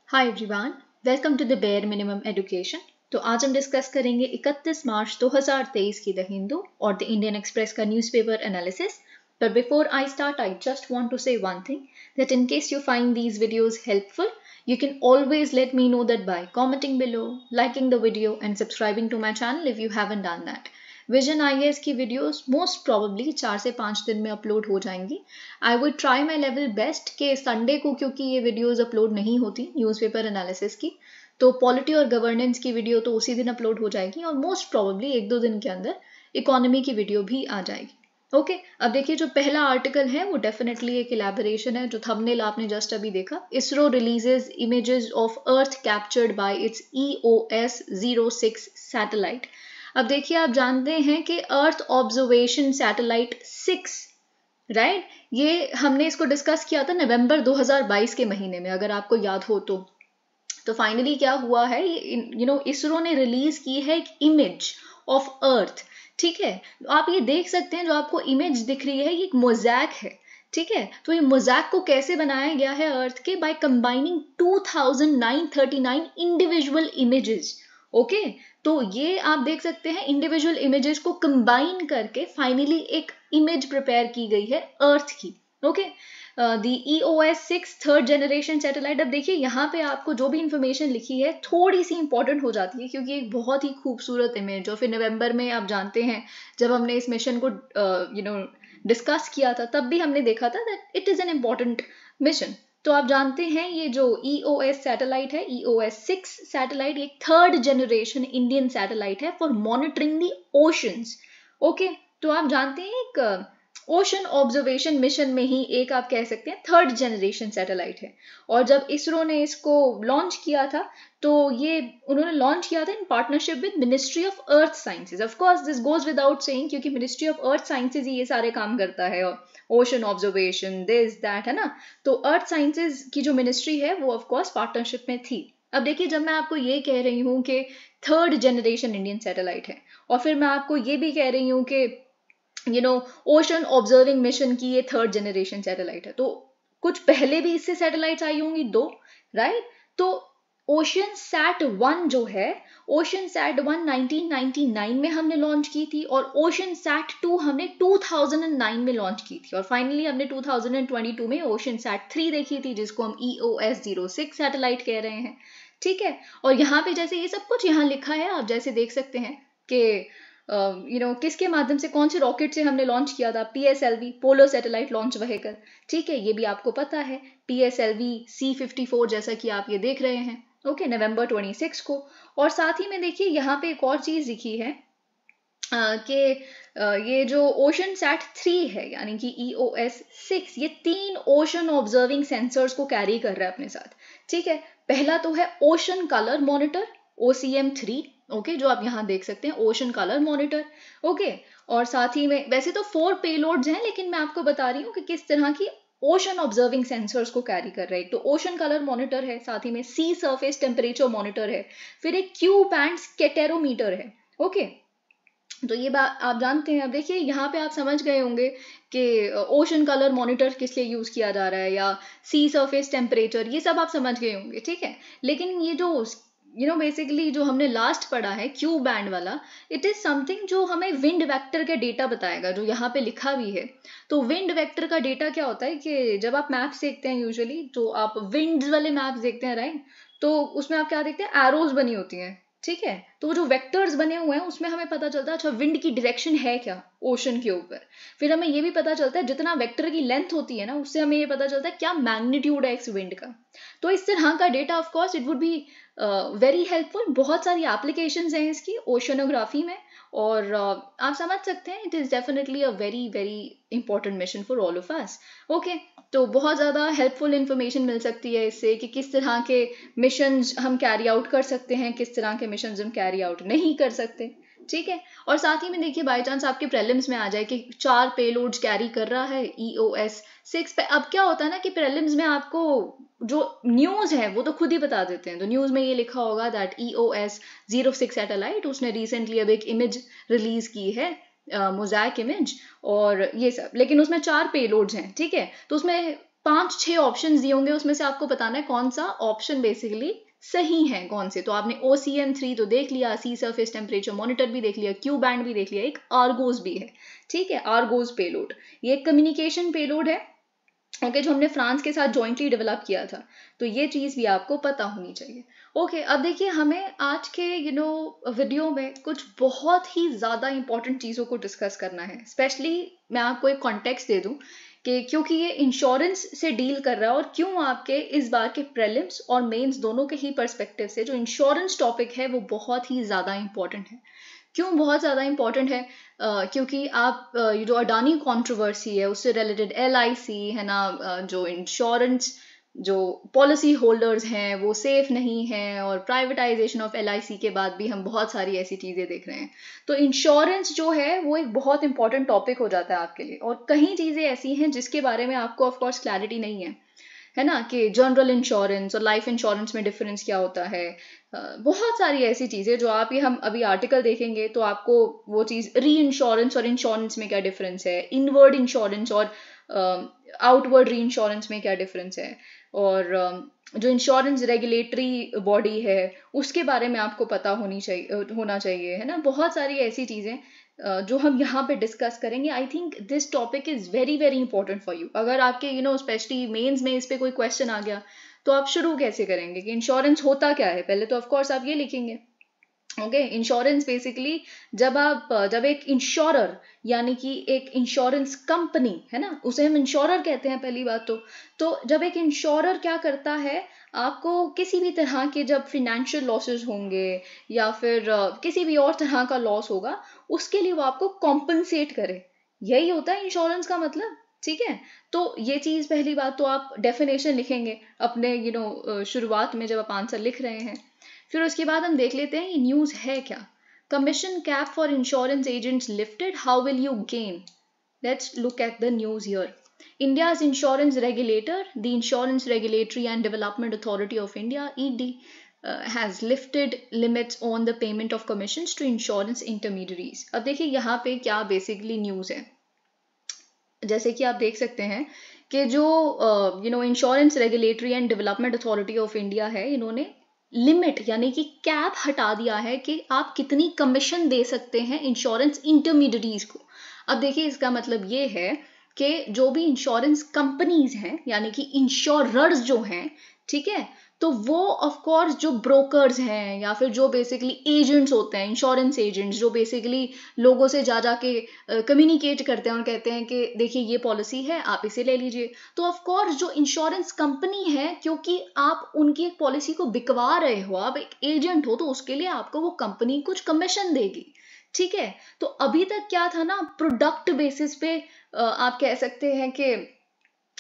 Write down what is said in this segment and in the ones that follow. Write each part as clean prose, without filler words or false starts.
Hi everyone, welcome to the bare minimum education. तो आज हम डिस्कस करेंगे 31 मार्च 2023 की द हिंदू और द इंडियन एक्सप्रेस का newspaper analysis. But before I start, I just want to say one thing, that in case you find these videos helpful, you can always let me know that by commenting below, liking the video and subscribing to my channel if you haven't done that. Vision IAS की videos most probably 4 से 5 दिन में upload हो जाएंगी। I would try my level best कि Sunday को, क्योंकि ये वीडियोस अपलोड नहीं होती न्यूज़पेपर एनालिसिस की, तो पॉलिटी और गवर्नेंस की वीडियो तो उसी दिन अपलोड हो जाएगी और मोस्ट प्रॉबली 1-2 दिन के अंदर इकोनॉमी की वीडियो भी आ जाएगी। ओके, अब देखिए जो पहला आर्टिकल है वो डेफिनेटली एक इलैबोरेशन है। जो थंबनेल आपने जस्ट अभी देखा, ISRO releases images of earth captured by it's EOS 06 satellite. अब देखिए, आप जानते हैं कि अर्थ ऑब्जर्वेशन सैटेलाइट 6, राइट, ये हमने इसको डिस्कस किया था नवंबर 2022 के महीने में, अगर आपको याद हो तो फाइनली क्या हुआ है, इसरो ने रिलीज की है एक इमेज ऑफ अर्थ। ठीक है, आप ये देख सकते हैं, जो आपको इमेज दिख रही है ये एक मोज़ैक है। ठीक है, तो ये मोज़ैक को कैसे बनाया गया है अर्थ के, by combining 2939 individual images. Okay, तो ये आप देख सकते हैं, इंडिविजुअल इमेजेस को कंबाइन करके फाइनली एक इमेज प्रिपेयर की गई है अर्थ की। Okay, the EOS 6 third generation satellite. अब देखिए यहाँ पे आपको जो भी इंफॉर्मेशन लिखी है थोड़ी सी इंपॉर्टेंट हो जाती है, क्योंकि एक बहुत ही खूबसूरत इमेज, और फिर नवंबर में आप जानते हैं जब हमने इस मिशन को डिस्कस किया था, तब भी हमने देखा था that it is an important mission. तो आप जानते हैं ये जो EOS सैटेलाइट है, EOS 6 सैटेलाइट, एक थर्ड जनरेशन इंडियन सैटेलाइट है for monitoring the oceans. Okay, तो आप जानते हैं एक ओशन ऑब्जर्वेशन मिशन में ही एक, आप कह सकते हैं, थर्ड जनरेशन सैटेलाइट है। और जब इसरो ने इसको लॉन्च किया था, तो ये उन्होंने लॉन्च किया था in partnership with ministry of earth sciences. Of course this goes without saying, क्योंकि मिनिस्ट्री ऑफ अर्थ साइंसेज ही ये सारे काम करता है, ओशन ऑब्जर्वेशन, दिस दैट, है ना। तो अर्थ साइंसेज की जो मिनिस्ट्री है वो ऑफ कोर्स पार्टनरशिप में थी। अब देखिए, जब मैं आपको ये कह रही हूँ कि थर्ड जनरेशन इंडियन सैटेलाइट है, और फिर मैं आपको ये भी कह रही हूँ कि ओशन ऑब्जर्विंग मिशन की ये थर्ड जनरेशन सैटेलाइट है, तो कुछ पहले भी इससे सैटेलाइट्स आई होंगी 2, राइट। तो ओशन सैट 1 जो है, ओशन सैट 1 1999 में हमने लॉन्च की थी, और ओशन सैट 2 हमने 2009 में लॉन्च की थी, और फाइनली हमने 2022 में ओशन सैट 3 देखी थी, जिसको हम EOS 06 सैटेलाइट कह रहे हैं। ठीक है, और यहाँ पे जैसे ये सब कुछ यहाँ लिखा है, आप जैसे देख सकते हैं कि किसके माध्यम से, कौन से रॉकेट से हमने लॉन्च किया था, PSLV, polar satellite launch vehicle. ठीक है, ये भी आपको पता है, PSLV C54, जैसा कि आप ये देख रहे हैं। ओके, नवंबर 26 को। और साथ ही में देखिए यहाँ पे एक और चीज लिखी है कि ये जो ओशन सैट 3 है, यानी कि EOS 6, ये 3 ओशन ऑब्जर्विंग सेंसर्स को कैरी कर रहा है अपने साथ। ठीक है, पहला तो है ocean colour monitor, OCM3। Okay, जो आप यहाँ देख सकते हैं, ओशन कलर मॉनिटर। ओके, और साथ ही में वैसे तो 4 पेलोड्स हैं, लेकिन मैं आपको बता रही हूँ कि किस तरह की ओशन ऑब्जर्विंग सेंसर्स को कैरी कर रहे हैं। तो ओशन कलर मॉनिटर है, साथ ही में सी सरफेस टेम्परेचर मॉनिटर है, फिर एक क्यू बैंड स्कैटेरोमीटर है। ओके, तो ये बात आप जानते हैं। अब देखिए यहाँ पे आप समझ गए होंगे कि ओशन कलर मॉनिटर किस लिए यूज किया जा रहा है, या सी सरफेस टेम्परेचर, ये सब आप समझ गए होंगे। ठीक है, लेकिन ये जो बेसिकली जो हमने लास्ट पढ़ा है, क्यू बैंड वाला, इट इज समथिंग जो हमें विंड वेक्टर का डेटा बताएगा, जो यहाँ पे लिखा भी है। तो विंड वेक्टर का डेटा क्या होता है कि जब आप मैप्स देखते हैं, यूजुअली तो आप विंड्स वाले मैप्स देखते हैं, राइट, तो उसमें आप क्या देखते हैं, एरोज बनी होती हैं। ठीक है, तो जो वेक्टर्स बने हुए हैं उसमें हमें पता चलता है अच्छा विंड की डायरेक्शन है क्या ओशन के ऊपर। फिर हमें ये भी पता चलता है, जितना वेक्टर की लेंथ होती है ना, उससे हमें ये पता चलता है क्या मैग्नीट्यूड है इस विंड का। तो इस तरह का data of course it would be very helpful. बहुत सारी एप्लीकेशंस हैं इसकी ओशनोग्राफी में, और आप समझ सकते हैं it is definitely a very very important mission for all of us. Okay, तो बहुत ज़्यादा हेल्पफुल इंफॉर्मेशन मिल सकती है इससे कि किस तरह के मिशंस हम कैरी आउट कर सकते हैं, किस तरह के मिशंस हम कैरी आउट नहीं कर सकते। ठीक है, और साथ ही में देखिए, बाई चांस आपके प्रीलिम्स में आ जाए कि 4 पेलोड्स कैरी कर रहा है EOS 6 पे। अब क्या होता है ना कि प्रीलिम्स में आपको जो न्यूज़ है वो तो खुद ही बता देते हैं। तो न्यूज़ में ये लिखा होगा दैट EOS 06 सैटेलाइट, उसने रिसेंटली अब एक इमेज रिलीज की है, मोज़ैक इमेज, और ये सब, लेकिन उसमें 4 पेलोड्स हैं। ठीक है, तो उसमें 5-6 ऑप्शन दिए होंगे, उसमें से आपको बताना है कौन सा ऑप्शन बेसिकली सही है कौन से। तो आपने OCM3 तो देख लिया, सी सरफेस टेम्परेचर मॉनिटर भी देख लिया, क्यू बैंड भी देख लिया, एक आर्गोस भी है, ठीक है, आर्गोस पेलोड, ये कम्युनिकेशन पेलोड है, ओके, जो हमने फ्रांस के साथ जॉइंटली डेवलप किया था। तो ये चीज़ भी आपको पता होनी चाहिए। ओके, अब देखिए हमें आज के वीडियो में कुछ बहुत ही ज़्यादा इंपॉर्टेंट चीज़ों को डिस्कस करना है। स्पेशली मैं आपको एक कॉन्टेक्स्ट दे दूं कि क्योंकि ये इंश्योरेंस से डील कर रहा है, और क्यों आपके इस बार के प्रीलिम्स और मेंस दोनों के ही पर्सपेक्टिव से जो इंश्योरेंस टॉपिक है वो बहुत ही ज़्यादा इंपॉर्टेंट है। क्यों बहुत ज़्यादा इंपॉर्टेंट है? क्योंकि आप ये जो अडानी कंट्रोवर्सी है उससे रिलेटेड LIC है ना, जो इंश्योरेंस जो पॉलिसी होल्डर्स हैं वो सेफ नहीं हैं, और प्राइवेटाइजेशन ऑफ LIC के बाद भी हम बहुत सारी ऐसी चीज़ें देख रहे हैं। तो इंश्योरेंस जो है वो एक बहुत इंपॉर्टेंट टॉपिक हो जाता है आपके लिए, और कई चीज़ें ऐसी हैं जिसके बारे में आपको ऑफकोर्स क्लैरिटी नहीं है ना, कि जनरल इंश्योरेंस और लाइफ इंश्योरेंस में डिफरेंस क्या होता है। बहुत सारी ऐसी चीज़ें जो आप ये हम अभी आर्टिकल देखेंगे तो आपको वो चीज़, री इंश्योरेंस और इंश्योरेंस में क्या डिफरेंस है, इनवर्ड इंश्योरेंस और आउटवर्ड री इंश्योरेंस में क्या डिफरेंस है, और जो इंश्योरेंस रेगुलेटरी बॉडी है उसके बारे में आपको पता होना चाहिए, है ना। बहुत सारी ऐसी चीज़ें जो हम यहाँ पे डिस्कस करेंगे। I think this topic is very very important for you. अगर आपके स्पेशली मेंस में इस पे कोई क्वेश्चन आ गया तो आप शुरू कैसे करेंगे कि इंश्योरेंस होता क्या है, पहले तो ऑफकोर्स आप ये लिखेंगे। ओके, इंश्योरेंस बेसिकली जब एक इंश्योरर यानी कि एक इंश्योरेंस कंपनी है ना, उसे हम इंश्योरर कहते हैं पहली बात तो जब एक इंश्योरर क्या करता है, आपको किसी भी तरह के जब फिनेंशियल लॉसेस होंगे या फिर किसी भी और तरह का लॉस होगा, उसके लिए वो आपको कॉम्पनसेट करे। यही होता है इंश्योरेंस का मतलब, ठीक है। तो ये चीज पहली बात तो आप डेफिनेशन लिखेंगे अपने शुरुआत में जब आप आंसर लिख रहे हैं। फिर उसके बाद हम देख लेते हैं ये न्यूज़ है क्या। Commission cap for insurance agents lifted, how will you gain? Let's look at the news here. India's insurance regulator, the Insurance Regulatory and Development Authority of India, ED, has lifted limits on the payment of commissions to insurance intermediaries. अब देखिए यहाँ पे क्या basically news है। जैसे कि आप देख सकते हैं कि जो insurance regulatory and development authority of India है, इन्होंने लिमिट यानी कि कैप हटा दिया है कि आप कितनी कमीशन दे सकते हैं इंश्योरेंस इंटरमीडियरीज को। अब देखिए इसका मतलब ये है कि जो भी इंश्योरेंस कंपनीज हैं यानी कि इंश्योरर्स जो हैं, ठीक है, तो वो ऑफ कोर्स जो ब्रोकर्स हैं या फिर जो बेसिकली एजेंट्स होते हैं, इंश्योरेंस एजेंट्स जो बेसिकली लोगों से जा के कम्युनिकेट करते हैं और कहते हैं कि देखिए ये पॉलिसी है, आप इसे ले लीजिए। तो ऑफ कोर्स जो इंश्योरेंस कंपनी है, क्योंकि आप उनकी एक पॉलिसी को बिकवा रहे हो, आप एक एजेंट हो, तो उसके लिए आपको वो कंपनी कुछ कमीशन देगी, ठीक है। तो अभी तक क्या था ना, प्रोडक्ट बेसिस पे आप कह सकते हैं कि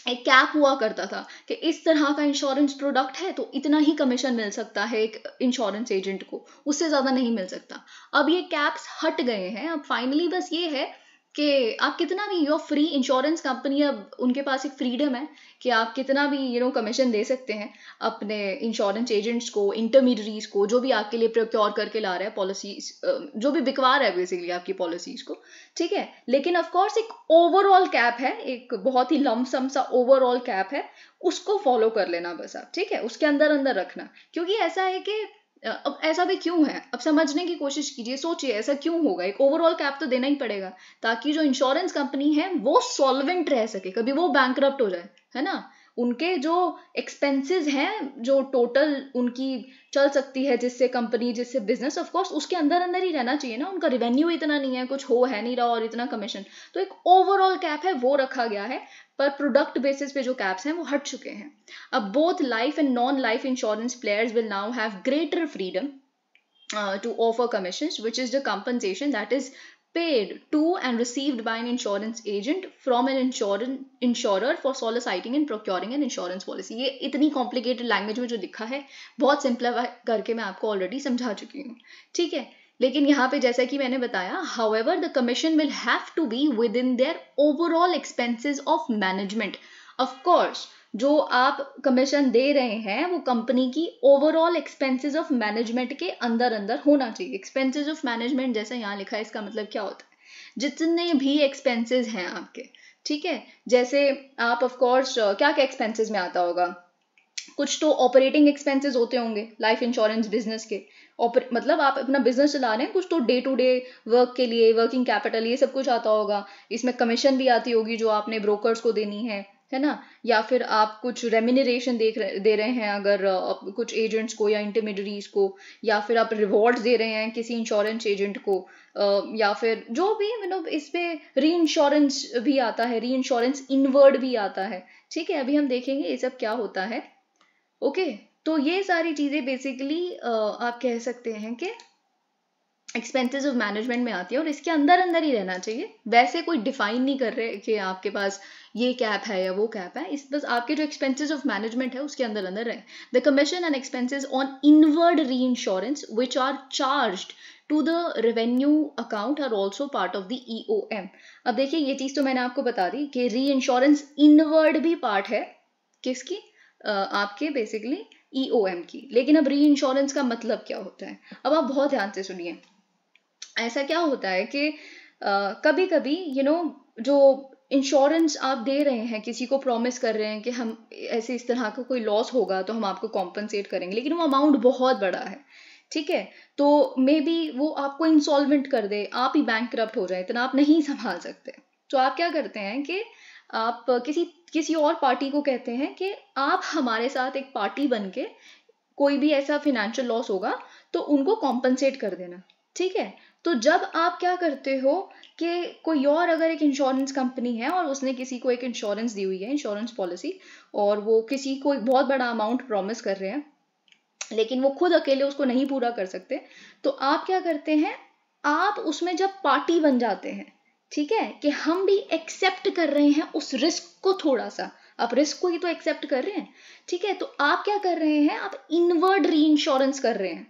एक कैप हुआ करता था कि इस तरह का इंश्योरेंस प्रोडक्ट है तो इतना ही कमीशन मिल सकता है एक इंश्योरेंस एजेंट को, उससे ज्यादा नहीं मिल सकता। अब ये कैप्स हट गए हैं, अब फाइनली बस ये है कि आप कितना भी योर फ्री इंश्योरेंस कंपनी, अब उनके पास एक फ्रीडम है कि आप कितना भी कमीशन दे सकते हैं अपने इंश्योरेंस एजेंट्स को, इंटरमीडियरीज को, जो भी आपके लिए प्रोक्योर करके ला रहा है पॉलिसीज, जो भी बिकवा रहा है बेसिकली आपकी पॉलिसीज को, ठीक है। लेकिन ऑफ कोर्स एक ओवरऑल कैप है, एक बहुत ही लमसम सा ओवरऑल कैप है, उसको फॉलो कर लेना बस आप, ठीक है, उसके अंदर अंदर रखना। क्योंकि ऐसा है कि अब ऐसा भी क्यों है, अब समझने की कोशिश कीजिए, सोचिए ऐसा क्यों होगा। एक ओवरऑल कैप तो देना ही पड़ेगा ताकि जो इंश्योरेंस कंपनी है वो सॉल्वेंट रह सके, कभी वो बैंकरप्ट हो जाए, है ना। उनके जो एक्सपेंसेस हैं, जो टोटल उनकी चल सकती है जिससे कंपनी, जिससे बिजनेस, ऑफ कोर्स उसके अंदर अंदर ही रहना चाहिए ना, उनका रेवेन्यू इतना नहीं है, कुछ हो है नहीं रहा और इतना कमीशन, तो एक ओवरऑल कैप है वो रखा गया है। पर प्रोडक्ट बेसिस पे जो कैप्स हैं वो हट चुके हैं। अब both life and non life insurance players will now have greater freedom to offer commissions, which is the compensation that is paid to and received by an insurance agent from an insurer for soliciting and procuring an insurance policy. ये इतनी complicated language में जो लिखा है, बहुत simplify करके मैं आपको already समझा चुकी हूँ, ठीक है। लेकिन यहाँ पे जैसा कि मैंने बताया, however the commission will have to be within their overall expenses of management. Of course, जो आप कमीशन दे रहे हैं वो कंपनी की ओवरऑल एक्सपेंसेस ऑफ मैनेजमेंट के अंदर अंदर होना चाहिए। एक्सपेंसेस ऑफ मैनेजमेंट जैसा यहाँ लिखा है, इसका मतलब क्या होता है, जितने भी एक्सपेंसेस हैं आपके, ठीक है, जैसे आप ऑफ कोर्स क्या क्या एक्सपेंसेस में आता होगा, कुछ तो ऑपरेटिंग एक्सपेंसेस होते होंगे लाइफ इंश्योरेंस बिजनेस के, मतलब आप अपना बिजनेस चला रहे हैं, कुछ तो डे टू डे वर्क के लिए वर्किंग कैपिटल ये सब कुछ आता होगा, इसमें कमीशन भी आती होगी जो आपने ब्रोकर्स को देनी है ना, या फिर आप कुछ रेम्यूनरेशन दे रहे हैं अगर कुछ एजेंट्स को या इंटरमीडियरीज को, या फिर आप रिवॉर्ड्स दे रहे हैं किसी इंश्योरेंस एजेंट को, या फिर जो भी मतलब इस पे री इंश्योरेंस भी आता है, री इंश्योरेंस इनवर्ड भी आता है। ठीक है, अभी हम देखेंगे ये सब क्या होता है। ओके, तो ये सारी चीजें बेसिकली आप कह सकते हैं कि एक्सपेंसेस ऑफ मैनेजमेंट में आती है और इसके अंदर अंदर ही रहना चाहिए। वैसे कोई डिफाइन नहीं कर रहे कि आपके पास ये कैप है या वो कैप है, इस बस आपके जो एक्सपेंसेस ऑफ मैनेजमेंट है उसके अंदर अंदर रहे। The commission and expenses on inward reinsurance which are charged to the revenue account are also part of the EOM। अब देखिए ये चीज तो मैंने आपको बता दी कि री इंश्योरेंस इनवर्ड भी पार्ट है किसकी, आपके बेसिकली EOM की। लेकिन अब री इंश्योरेंस का मतलब क्या होता है, अब आप बहुत ध्यान से सुनिए। ऐसा क्या होता है कि कभी कभी जो इंश्योरेंस आप दे रहे हैं, किसी को प्रॉमिस कर रहे हैं कि हम ऐसे इस तरह का कोई लॉस होगा तो हम आपको कॉम्पनसेट करेंगे, लेकिन वो अमाउंट बहुत बड़ा है, ठीक है, तो मे बी वो आपको इंसॉल्वेंट कर दे, आप ही बैंकक्रप्ट हो जाए, इतना आप नहीं संभाल सकते। तो आप क्या करते हैं कि आप किसी और पार्टी को कहते हैं कि आप हमारे साथ एक पार्टी बन के कोई भी ऐसा फिनेंशियल लॉस होगा तो उनको कॉम्पनसेट कर देना। ठीक है, तो जब आप क्या करते हो कि कोई और अगर एक इंश्योरेंस कंपनी है और उसने किसी को एक इंश्योरेंस दी हुई है, इंश्योरेंस पॉलिसी, और वो किसी को एक बहुत बड़ा अमाउंट प्रॉमिस कर रहे हैं लेकिन वो खुद अकेले उसको नहीं पूरा कर सकते, तो आप क्या करते हैं, आप उसमें जब पार्टी बन जाते हैं, ठीक है, कि हम भी एक्सेप्ट कर रहे हैं उस रिस्क को, थोड़ा सा आप रिस्क को ही तो एक्सेप्ट कर रहे हैं, ठीक है, तो आप क्या कर रहे हैं, आप इनवर्ड री इंश्योरेंस कर रहे हैं।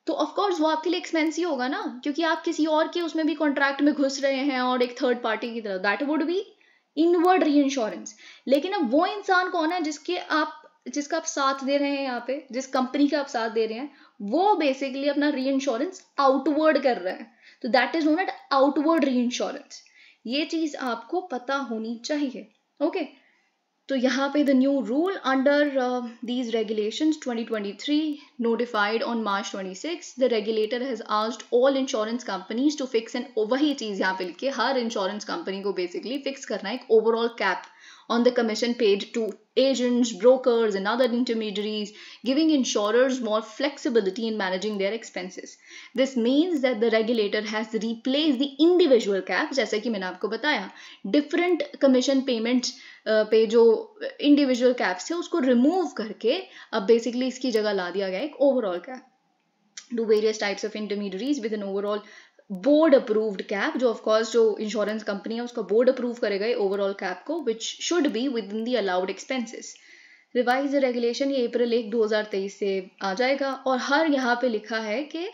तो ऑफ कोर्स वो आपके लिए एक्सपेंसिव होगा ना, क्योंकि आप किसी और के उसमें भी कॉन्ट्रैक्ट में घुस रहे हैं और एक थर्ड पार्टी की तरह, दैट वुड बी इनवर्ड री इंश्योरेंस। लेकिन अब वो इंसान कौन है जिसका आप साथ दे रहे हैं, यहाँ पे जिस कंपनी का आप साथ दे रहे हैं, वो बेसिकली अपना री इंश्योरेंस आउटवर्ड कर रहा है, तो that is known at outward री इंश्योरेंस। ये चीज आपको पता होनी चाहिए। ओके, तो यहाँ पे the new rule under these regulations 2023 notified on March 26, the regulator has asked all insurance companies to fix an वही चीज यहाँ पे लिखी, हर इंश्योरेंस कंपनी को बेसिकली फिक्स करना एक overall cap on the commission paid to agents, brokers, and other intermediaries, giving insurers more flexibility in managing their expenses. This means that the regulator has replaced the individual caps, जैसे कि मैंने आपको बताया, different commission payments पे जो individual caps थे उसको remove करके अब बेसिकली इसकी जगह ला दिया गया एक overall cap to various types of intermediaries with an overall board approved cap, जो ऑफ कोर्स जो इंश्योरेंस कंपनी है उसका बोर्ड अप्रूव करेगा ओवरऑल कैप को, which should be within the allowed expenses. Revise regulation ये April 1, 2023 से आ जाएगा और हर यहाँ पे लिखा है कि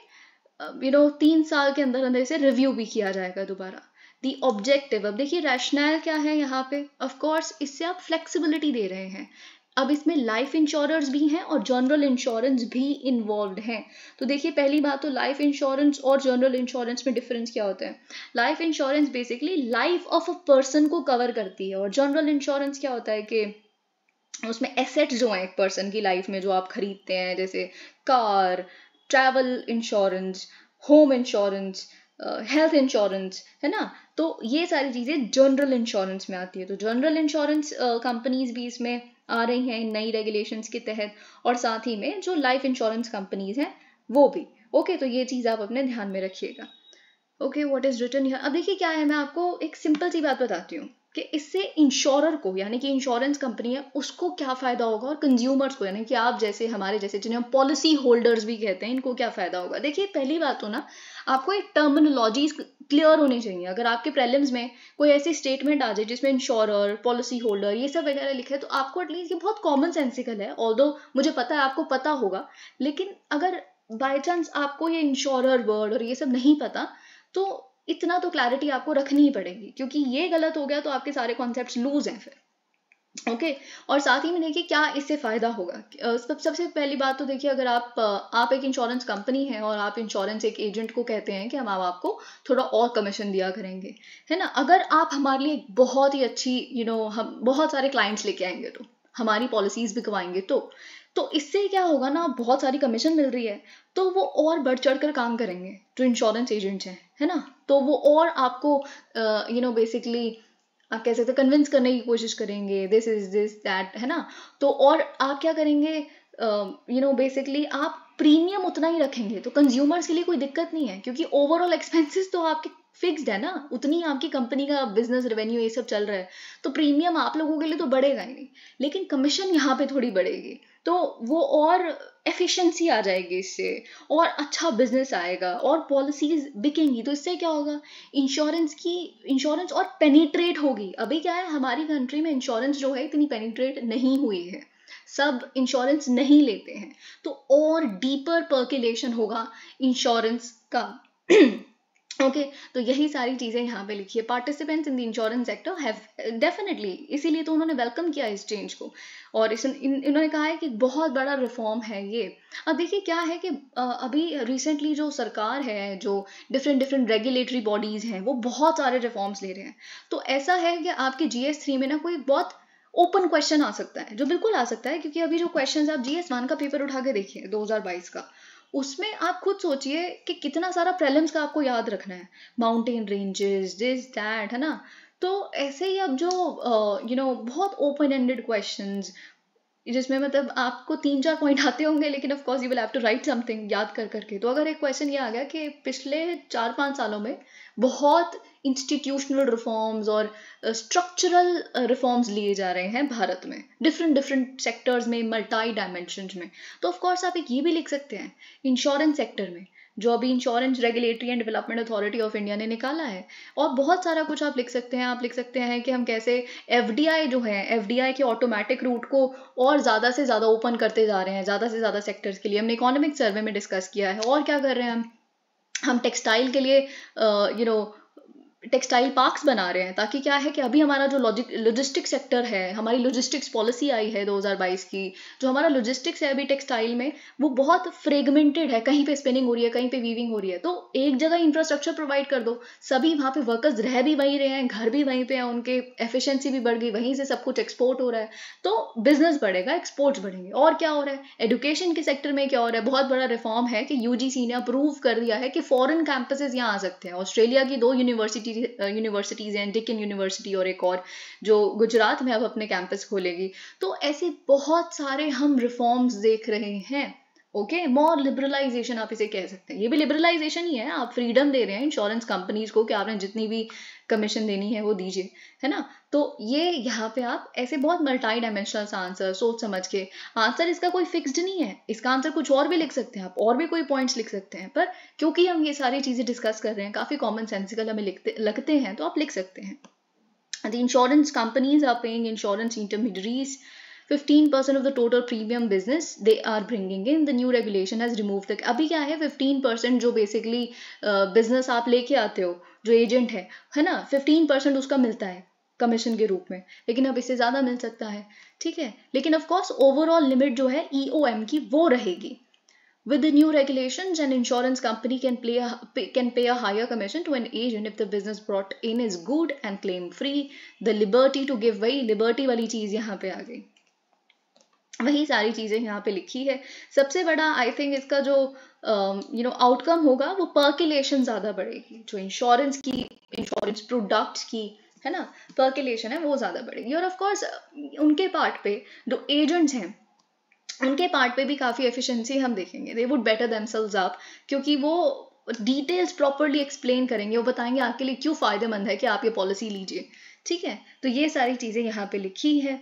3 साल के अंदर अंदर इसे रिव्यू भी किया जाएगा दोबारा। दी ऑब्जेक्टिव, अब देखिए रैशनल क्या है यहाँ पे, ऑफ कोर्स इससे आप फ्लेक्सिबिलिटी दे रहे हैं। अब इसमें लाइफ इंश्योरेंस भी हैं और जनरल इंश्योरेंस भी इन्वॉल्व हैं। तो देखिए पहली बात तो लाइफ इंश्योरेंस और जनरल इंश्योरेंस में डिफरेंस क्या होता है। Life insurance basically life of a person को कवर करती है और जनरल इंश्योरेंस क्या होता है कि उसमें एसेट्स जो हैं एक पर्सन की लाइफ में जो आप खरीदते हैं, जैसे car, travel insurance, home insurance, health insurance, है ना, तो ये सारी चीजें जनरल इंश्योरेंस में आती है। तो जनरल इंश्योरेंस कंपनीज भी इसमें आ रही हैं नई रेगुलेशंस के तहत, और साथ ही में जो लाइफ इंश्योरेंस कंपनीज हैं वो भी। ओके, तो ये चीज आप अपने ध्यान में रखिएगा। Okay, what is written here, अब देखिए क्या है, मैं आपको एक सिंपल सी बात बताती हूँ कि इससे इंश्योरर को यानी कि इंश्योरेंस कंपनी है उसको क्या फायदा होगा और कंज्यूमर्स को यानी कि आप जैसे हमारे जैसे जिन्हें हम पॉलिसी होल्डर्स भी कहते हैं, इनको क्या फायदा होगा। देखिए पहली बात तो ना आपको एक टर्मिनोलॉजी क्लियर होनी चाहिए। अगर आपके प्रीलिम्स में कोई ऐसी स्टेटमेंट आ जाए जिसमें इंश्योरर, पॉलिसी होल्डर ये सब वगैरह लिखा है, तो आपको एटलीस्ट ये बहुत कॉमन सेंसिकल है, ऑल्दो मुझे पता है आपको पता होगा, लेकिन अगर बाय चांस आपको ये इंश्योरर वर्ड और ये सब नहीं पता तो इतना तो क्लैरिटी आपको रखनी ही पड़ेगी, क्योंकि ये गलत हो गया तो आपके सारे कॉन्सेप्ट्स लूज हैं फिर। ओके और साथ ही में देखिए क्या इससे फ़ायदा होगा। सबसे पहली बात तो देखिए, अगर आप एक इंश्योरेंस कंपनी है और आप इंश्योरेंस एक एजेंट को कहते हैं कि हम आपको थोड़ा और कमीशन दिया करेंगे, है ना। अगर आप हमारे लिए बहुत ही अच्छी हम बहुत सारे क्लाइंट्स लेके आएंगे, तो हमारी पॉलिसीज बिकवाएंगे, तो इससे क्या होगा ना, बहुत सारी कमीशन मिल रही है, तो वो और बढ़ चढ़ कर काम करेंगे जो इंश्योरेंस एजेंट्स हैं, है ना। तो वो और आपको बेसिकली आप कह सकते हो कन्विंस करने की कोशिश करेंगे, दिस दैट, है ना। तो और आप क्या करेंगे, बेसिकली आप प्रीमियम उतना ही रखेंगे, तो कंज्यूमर्स के लिए कोई दिक्कत नहीं है, क्योंकि ओवरऑल एक्सपेंसेस तो आपके फिक्स्ड है ना, उतनी आपकी कंपनी का बिजनेस रेवेन्यू ये सब चल रहा है, तो प्रीमियम आप लोगों के लिए तो बढ़ेगा ही नहीं, लेकिन कमीशन यहाँ पे थोड़ी बढ़ेगी, तो वो और एफिशिएंसी आ जाएगी इससे, और अच्छा बिजनेस आएगा और पॉलिसीज बिकेंगी, तो इससे क्या होगा, इंश्योरेंस और पेनिट्रेट होगी। अभी क्या है, हमारी कंट्री में इंश्योरेंस जो है इतनी पेनिट्रेट नहीं हुई है, सब इंश्योरेंस नहीं लेते हैं, तो और डीपर पर्कुलेशन होगा इंश्योरेंस का। ओके तो यही सारी चीजें यहाँ पे लिखी है। Participants in the insurance sector have definitely, इसीलिए तो उन्होंने वेलकम किया इस चेंज को, और इन्होंने कहा है कि बहुत बड़ा रिफॉर्म है ये। अब देखिए क्या है कि अभी रिसेंटली जो सरकार है, जो डिफरेंट रेगुलेटरी बॉडीज हैं, वो बहुत सारे रिफॉर्म्स ले रहे हैं। तो ऐसा है कि आपके GS3 में ना कोई बहुत ओपन क्वेश्चन आ सकता है, जो बिल्कुल आ सकता है, क्योंकि अभी जो क्वेश्चन आप GS1 का पेपर उठा के देखिए 2022 का, उसमें आप खुद सोचिए कि कितना सारा प्रेलिम्स का आपको याद रखना है, माउंटेन रेंजेस, दिस दैट, है ना। तो ऐसे ही अब जो बहुत ओपन एंडेड क्वेश्चंस, जिसमें मतलब आपको 3-4 पॉइंट आते होंगे, लेकिन of course you will have to write something याद कर करके। तो अगर एक क्वेश्चन ये आ गया कि पिछले 4-5 सालों में बहुत इंस्टीट्यूशनल रिफॉर्म्स और स्ट्रक्चरल रिफॉर्म्स लिए जा रहे हैं भारत में, डिफरेंट सेक्टर्स में, मल्टी डायमेंशंस में, तो ऑफ कोर्स आप एक ये भी लिख सकते हैं इंश्योरेंस सेक्टर में, जो अभी insurance regulatory and development authority of India ने निकाला है। और बहुत सारा कुछ आप लिख सकते हैं। आप लिख सकते हैं कि हम कैसे FDI जो है, FDI के ऑटोमेटिक रूट को और ज़्यादा से ज़्यादा ओपन करते जा रहे हैं, ज़्यादा से ज़्यादा सेक्टर्स के लिए। हमने इकोनॉमिक सर्वे में डिस्कस किया है। और क्या कर रहे हैं हम टेक्सटाइल के लिए टेक्सटाइल पार्क्स बना रहे हैं, ताकि क्या है कि अभी हमारा जो लॉजिस्टिक सेक्टर है, हमारी लॉजिस्टिक्स पॉलिसी आई है 2022 की, जो हमारा लॉजिस्टिक्स है अभी टेक्सटाइल में, वो बहुत फ्रेगमेंटेड है, कहीं पे स्पिनिंग हो रही है, कहीं पे वीविंग हो रही है। तो एक जगह इंफ्रास्ट्रक्चर प्रोवाइड कर दो, सभी वहाँ पे वर्कर्स रह भी वहीं रहे हैं, घर भी वहीं पे है, उनके एफिशिएंसी भी बढ़ गई, वहीं से सब कुछ एक्सपोर्ट हो रहा है, तो बिजनेस बढ़ेगा, एक्सपोर्ट्स बढ़ेंगे। और क्या हो रहा है, एजुकेशन के सेक्टर में क्या हो रहा है, बहुत बड़ा रिफॉर्म है कि UGC ने अप्रूव कर दिया है कि फॉरेन कैंपसेस यहाँ आ सकते हैं। ऑस्ट्रेलिया की 2 यूनिवर्सिटीज हैं, डिकन यूनिवर्सिटी और एक और, जो गुजरात में अब अपने कैंपस खोलेगी। तो ऐसे बहुत सारे हम रिफॉर्म्स देख रहे हैं। ओके मोर लिबरलाइजेशन आप इसे कह सकते हैं, ये भी लिबरलाइजेशन ही है, आप फ्रीडम दे रहे हैं इंश्योरेंस कंपनीज को कि आपने जितनी भी कमीशन देनी है वो दीजिए, है ना। तो ये यहाँ पे आप ऐसे बहुत मल्टी डायमेंशनल सा आंसर सोच समझ के, आंसर इसका कोई फिक्स्ड नहीं है, इसका आंसर कुछ और भी लिख सकते हैं आप, और भी कोई पॉइंट्स लिख सकते हैं, पर क्योंकि हम ये सारी चीजें डिस्कस कर रहे हैं, काफी कॉमन सेंसिकल हमें लगते हैं, तो आप लिख सकते हैं। The insurance companies are paying insurance intermediaries 15% of the total premium business they are bringing in. The new regulation has removed the, अभी क्या है 15% जो बेसिकली बिजनेस आप लेके आते हो, जो एजेंट है ना, 15% उसका मिलता है कमीशन के रूप में, लेकिन अब इससे ज्यादा मिल सकता है, ठीक है। लेकिन ऑफ कोर्स ओवरऑल लिमिट जो है EOM की वो रहेगी। With the new regulations, an insurance company can pay a higher commission to an agent if the business brought in is good and claim free. The liberty to give, वही liberty वाली चीज यहाँ पे आ गई, वही सारी चीजें यहाँ पे लिखी है। सबसे बड़ा आई थिंक इसका जो आउटकम होगा वो पर्कुलेशन ज्यादा बढ़ेगी, जो इंश्योरेंस प्रोडक्ट्स की, है ना, पर्कुलेशन है वो ज्यादा बढ़ेगी। और ऑफ कोर्स उनके पार्ट पे जो एजेंट्स हैं, उनके पार्ट पे भी काफ़ी एफिशिएंसी हम देखेंगे, they would better themselves up, क्योंकि वो डिटेल्स प्रॉपरली एक्सप्लेन करेंगे, वो बताएंगे आपके लिए क्यों फ़ायदेमंद है कि आप ये पॉलिसी लीजिए, ठीक है। तो ये सारी चीज़ें यहाँ पे लिखी है।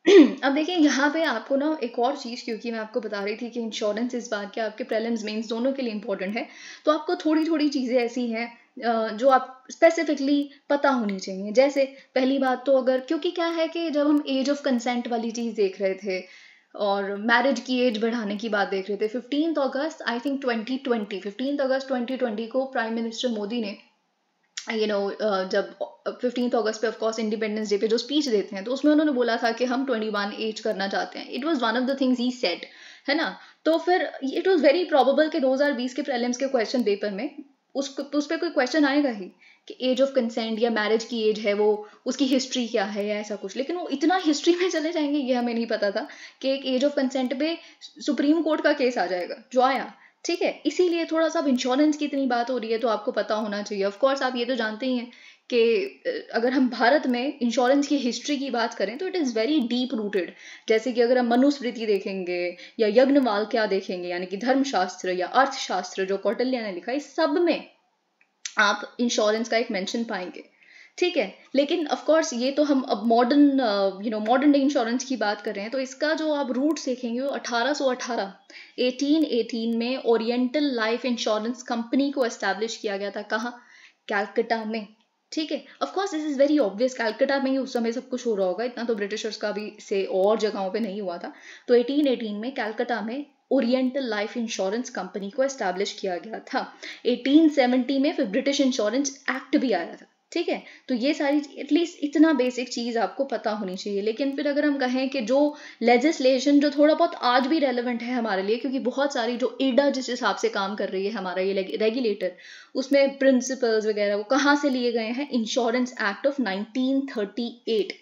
अब देखिए यहाँ पे आपको ना एक और चीज़, क्योंकि मैं आपको बता रही थी कि इंश्योरेंस इस बार के आपके प्रीलिम्स मेंस दोनों के लिए इंपॉर्टेंट है, तो आपको थोड़ी थोड़ी चीज़ें ऐसी हैं जो आप स्पेसिफिकली पता होनी चाहिए। जैसे पहली बात तो, अगर क्योंकि क्या है कि जब हम एज ऑफ कंसेंट वाली चीज़ देख रहे थे और मैरिज की एज बढ़ाने की बात देख रहे थे, 15 अगस्त आई थिंक 2020 को प्राइम मिनिस्टर मोदी ने जब 15 अगस्त पे ऑफकोर्स इंडिपेंडेंस डे पे जो स्पीच देते हैं तो उसमें उन्होंने बोला था कि हम 21 एज करना चाहते हैं. It was one of the things he said, है ना. तो फिर इट वाज वेरी प्रोबेबल कि 2020 के प्रीलिम्स के क्वेश्चन पेपर में उस पर कोई क्वेश्चन आएगा ही कि एज ऑफ कंसेंट या मैरिज की एज है वो, उसकी हिस्ट्री क्या है या ऐसा कुछ. लेकिन वो इतना हिस्ट्री में चले जाएंगे ये हमें नहीं पता था कि एक एज ऑफ कंसेंट पे सुप्रीम कोर्ट का केस आ जाएगा, जो आया. ठीक है, इसीलिए थोड़ा सा अब इंश्योरेंस की इतनी बात हो रही है तो आपको पता होना चाहिए. ऑफ कोर्स आप ये तो जानते ही हैं कि अगर हम भारत में इंश्योरेंस की हिस्ट्री की बात करें तो it is very deep rooted. जैसे कि अगर हम मनुस्मृति देखेंगे या यज्ञवाल्क्य देखेंगे, यानी कि धर्मशास्त्र या अर्थशास्त्र जो कौटिल्य ने लिखा, इस सब में आप इंश्योरेंस का एक मेंशन पाएंगे. ठीक है, लेकिन ऑफ कोर्स ये तो हम अब मॉडर्न डे इंश्योरेंस की बात कर रहे हैं. तो इसका जो आप रूट देखेंगे वो 1818 में ओरिएंटल लाइफ इंश्योरेंस कंपनी को एस्टैब्लिश किया गया था. कहाँ? कैलकाटा में. ठीक है, of course this is very obvious, Calcutta में ही उस समय सब कुछ हो रहा होगा, इतना तो ब्रिटिशर्स का भी से और जगहों पे नहीं हुआ था. तो 1818 में कैलकाटा में ओरिएंटल लाइफ इंश्योरेंस कंपनी को एस्टैब्लिश किया गया था. 1870 में फिर ब्रिटिश इंश्योरेंस एक्ट भी आया था. ठीक है, तो ये सारी एटलीस्ट इतना बेसिक चीज आपको पता होनी चाहिए. लेकिन फिर अगर हम कहें कि जो लेजिस्लेशन जो थोड़ा बहुत आज भी रेलेवेंट है हमारे लिए, क्योंकि बहुत सारी जो एडा जिस हिसाब से काम कर रही है हमारा ये रेगुलेटर, उसमें प्रिंसिपल्स वगैरह वो कहाँ से लिए गए हैं? Insurance act of 1938.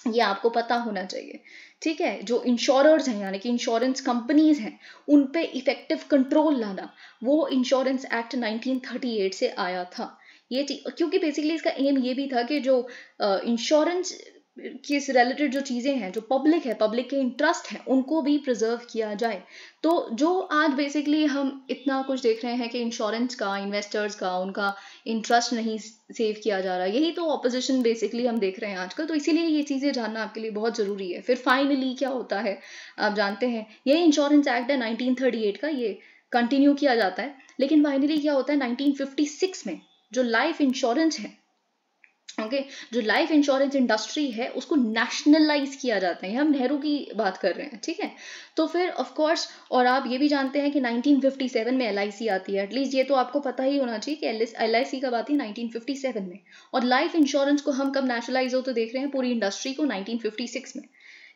ये आपको पता होना चाहिए. ठीक है, जो इंश्योरर्स हैं यानी कि इंश्योरेंस कंपनीज हैं उन पे इफेक्टिव कंट्रोल लाना, वो इंश्योरेंस एक्ट 1938 से आया था. ये क्योंकि बेसिकली इसका एम ये भी था कि जो इंश्योरेंस की रिलेटेड जो चीज़ें हैं, जो पब्लिक है, पब्लिक के इंटरेस्ट हैं, उनको भी प्रिजर्व किया जाए. तो जो आज बेसिकली हम इतना कुछ देख रहे हैं कि इंश्योरेंस का, इन्वेस्टर्स का, उनका इंटरेस्ट नहीं सेव किया जा रहा, यही तो ऑपोजिशन बेसिकली हम देख रहे हैं आजकल. तो इसीलिए ये चीज़ें जानना आपके लिए बहुत ज़रूरी है. फिर फाइनली क्या होता है आप जानते हैं, ये इंश्योरेंस एक्ट है 1938 का, ये कंटिन्यू किया जाता है. लेकिन फाइनली क्या होता है 1956 में जो लाइफ इंश्योरेंस है, ओके, जो लाइफ इंश्योरेंस इंडस्ट्री है उसको नेशनलाइज किया जाता है. हम नेहरू की बात कर रहे हैं. ठीक है, तो फिर ऑफ कोर्स, और आप ये भी जानते हैं कि 1957 में LIC आती है. एटलीस्ट ये तो आपको पता ही होना चाहिए कि LIC कब आती है? 1957 में. और लाइफ इंश्योरेंस को हम कब नेशनलाइज होते देख रहे हैं? पूरी इंडस्ट्री को 1956 में.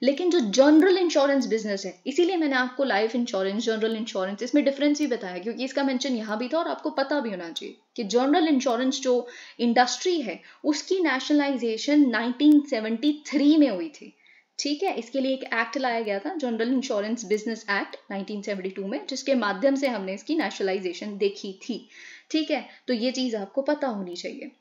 लेकिन जो जनरल इंश्योरेंस बिजनेस है, इसीलिए मैंने आपको लाइफ इंश्योरेंस, जनरल इंश्योरेंस, इसमें डिफरेंस भी बताया, क्योंकि इसका मेंशन यहाँ भी था और आपको पता भी होना चाहिए कि जनरल इंश्योरेंस जो इंडस्ट्री है उसकी नेशनलाइजेशन 1973 में हुई थी. ठीक है, इसके लिए एक एक्ट लाया गया था, जनरल इंश्योरेंस बिजनेस एक्ट 1972 में, जिसके माध्यम से हमने इसकी नेशनलाइजेशन देखी थी. ठीक है, तो ये चीज आपको पता होनी चाहिए.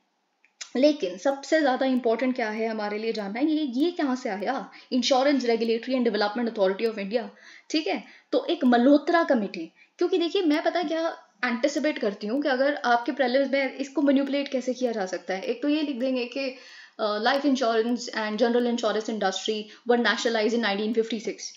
लेकिन सबसे ज्यादा इंपॉर्टेंट क्या है हमारे लिए जानना है, ये कहाँ से आया? Insurance regulatory and development authority of India. ठीक है, तो एक मल्होत्रा कमेटी, क्योंकि देखिए मैं पता क्या एंटिसिपेट करती हूँ कि अगर आपके प्रीलिम्स में इसको मैनिपुलेट कैसे किया जा सकता है. एक तो ये लिख देंगे कि life insurance and general insurance industry were nationalise in 1956.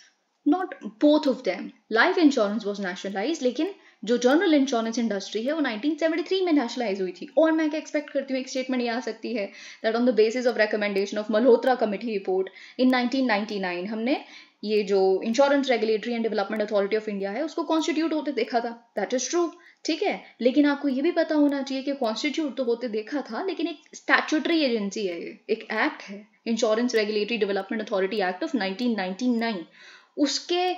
Not both of them. Life insurance was nationalise, लेकिन जो जनरल इंश्योरेंस इंडस्ट्री है वो 1973 में नेशनलाइज हुई थी. और मैं क्या एक्सपेक्ट करती हूँ, एक स्टेटमेंट ये आ सकती है that on the basis of recommendation of Malhotra committee report इन 1999 हमने ये जो insurance regulatory and development authority of India है उसको कॉन्स्टिट्यूट होते देखा था. That is true. ठीक है, लेकिन आपको ये भी पता होना चाहिए कि कॉन्स्टिट्यूट तो होते देखा था, लेकिन एक स्टैट्यूटरी एजेंसी है, ये एक एक्ट है, insurance regulatory development authority act of 1999. उसके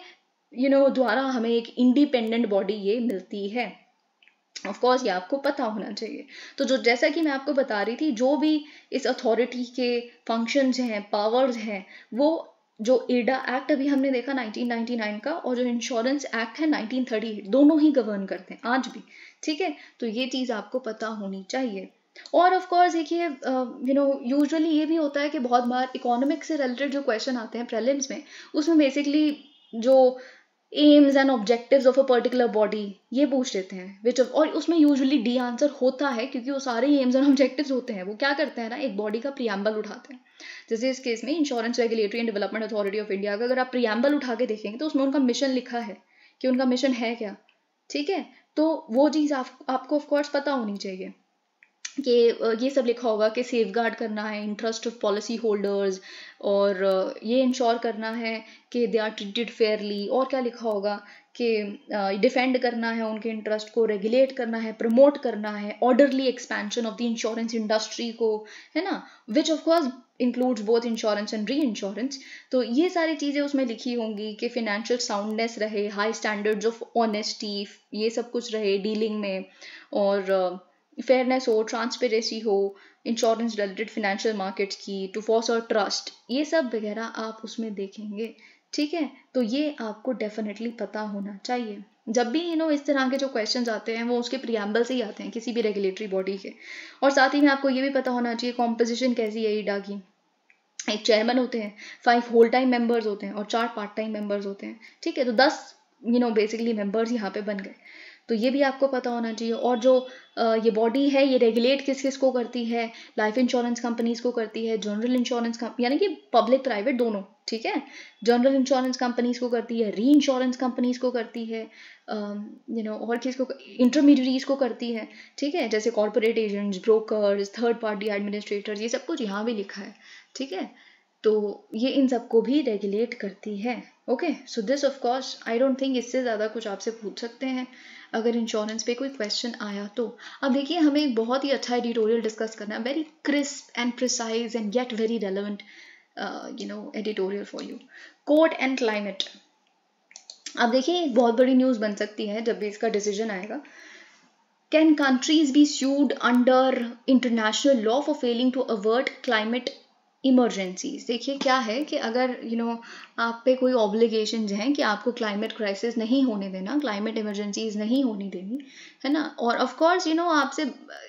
द्वारा हमें एक इंडिपेंडेंट बॉडी ये मिलती है. ऑफ कोर्स ये आपको पता होना चाहिए. तो जो जैसा कि मैं आपको बता रही थी, जो भी इस अथॉरिटी के फंक्शंस हैं, पावर्स हैं, वो जो एडा एक्ट अभी हमने देखा 1999 का और जो इंश्योरेंस एक्ट है 1938, दोनों ही गवर्न करते हैं आज भी. ठीक है, तो ये चीज आपको पता होनी चाहिए. और ऑफ कोर्स देखिए यूजुअली ये भी होता है कि बहुत बार इकोनॉमिक्स से रिलेटेड जो क्वेश्चन आते हैं प्रीलिम्स में, उसमें बेसिकली जो AIIMS and objectives of a particular body ये पूछ लेते हैं, विच और उसमें यूजुअली डी आंसर होता है, क्योंकि वो सारे एम्स एंड ऑब्जेक्टिव्स होते हैं. वो क्या करते हैं ना, एक बॉडी का प्रियम्बल उठाते हैं. जैसे इस केस में insurance regulatory and development authority of India का अगर आप प्रियम्बल उठा के देखेंगे तो उसमें उनका मिशन लिखा है कि उनका मिशन है क्या. ठीक है, तो वो चीज़ आपको ऑफकोर्स पता होनी चाहिए. कि ये सब लिखा होगा कि सेफ गार्ड करना है इंटरेस्ट ऑफ पॉलिसी होल्डर्स, और ये इंश्योर करना है कि दे आर ट्रीटेड फेयरली, और क्या लिखा होगा कि डिफेंड करना है उनके इंटरेस्ट को, रेगुलेट करना है, प्रमोट करना है orderly expansion of the insurance industry को, है ना, which of course includes both insurance and re insurance. तो ये सारी चीज़ें उसमें लिखी होंगी कि फिनेंशियल साउंडनेस रहे, हाई स्टैंडर्ड्स ऑफ ऑनेस्टी, ये सब कुछ रहे डीलिंग में, और फेयरनेस हो, ट्रांसपेरेंसी हो इंश्योरेंस रिलेटेड फाइनेंशियल मार्केट्स की, टू फॉस्टर ट्रस्ट, ये सब वगैरह आप उसमें देखेंगे। ठीक है, तो ये आपको डेफिनेटली पता होना चाहिए। जब भी इस तरह के जो क्वेश्चंस आते हैं वो उसके प्रियम्बल से ही आते हैं किसी भी रेगुलेटरी बॉडी के। और साथ ही में आपको ये भी पता होना चाहिए कॉम्पोजिशन कैसी है ईडा की। एक चेयरमैन होते हैं, 5 होल टाइम मेंबर्स होते हैं और 4 पार्ट टाइम मेंबर्स होते हैं। ठीक है, तो 10 बेसिकली मेंबर्स यहाँ पे बन गए, तो ये भी आपको पता होना चाहिए। और जो ये बॉडी है ये रेगुलेट किस किस को करती है, लाइफ इंश्योरेंस कंपनीज को करती है, जनरल इंश्योरेंस यानी कि पब्लिक प्राइवेट दोनों। ठीक है, जनरल इंश्योरेंस कंपनीज को करती है, री इंश्योरेंस कंपनीज को करती है, और किसको, इंटरमीडियरीज को करती है। ठीक है, जैसे corporate agents, brokers, third party administrators, ये सब कुछ यहाँ भी लिखा है। ठीक है, तो ये इन सबको भी रेगुलेट करती है। Okay, so this of course I don't think इससे ज़्यादा कुछ आपसे पूछ सकते हैं अगर इंश्योरेंस पे कोई क्वेश्चन आया तो। अब देखिए, हमें एक बहुत ही अच्छा एडिटोरियल डिस्कस करना है, very crisp and precise and yet very relevant editorial for you. Court and climate. अब देखिए, एक बहुत बड़ी न्यूज़ बन सकती है जब भी इसका डिसीजन आएगा। Can countries be sued under international law for failing to avert climate emergencies? देखिए क्या है कि अगर आप पे कोई ऑब्लिगेशंस हैं कि आपको क्लाइमेट क्राइसिस नहीं होने देना, क्लाइमेट इमरजेंसीज नहीं होने देनी, है ना। और ऑफ कोर्स आपसे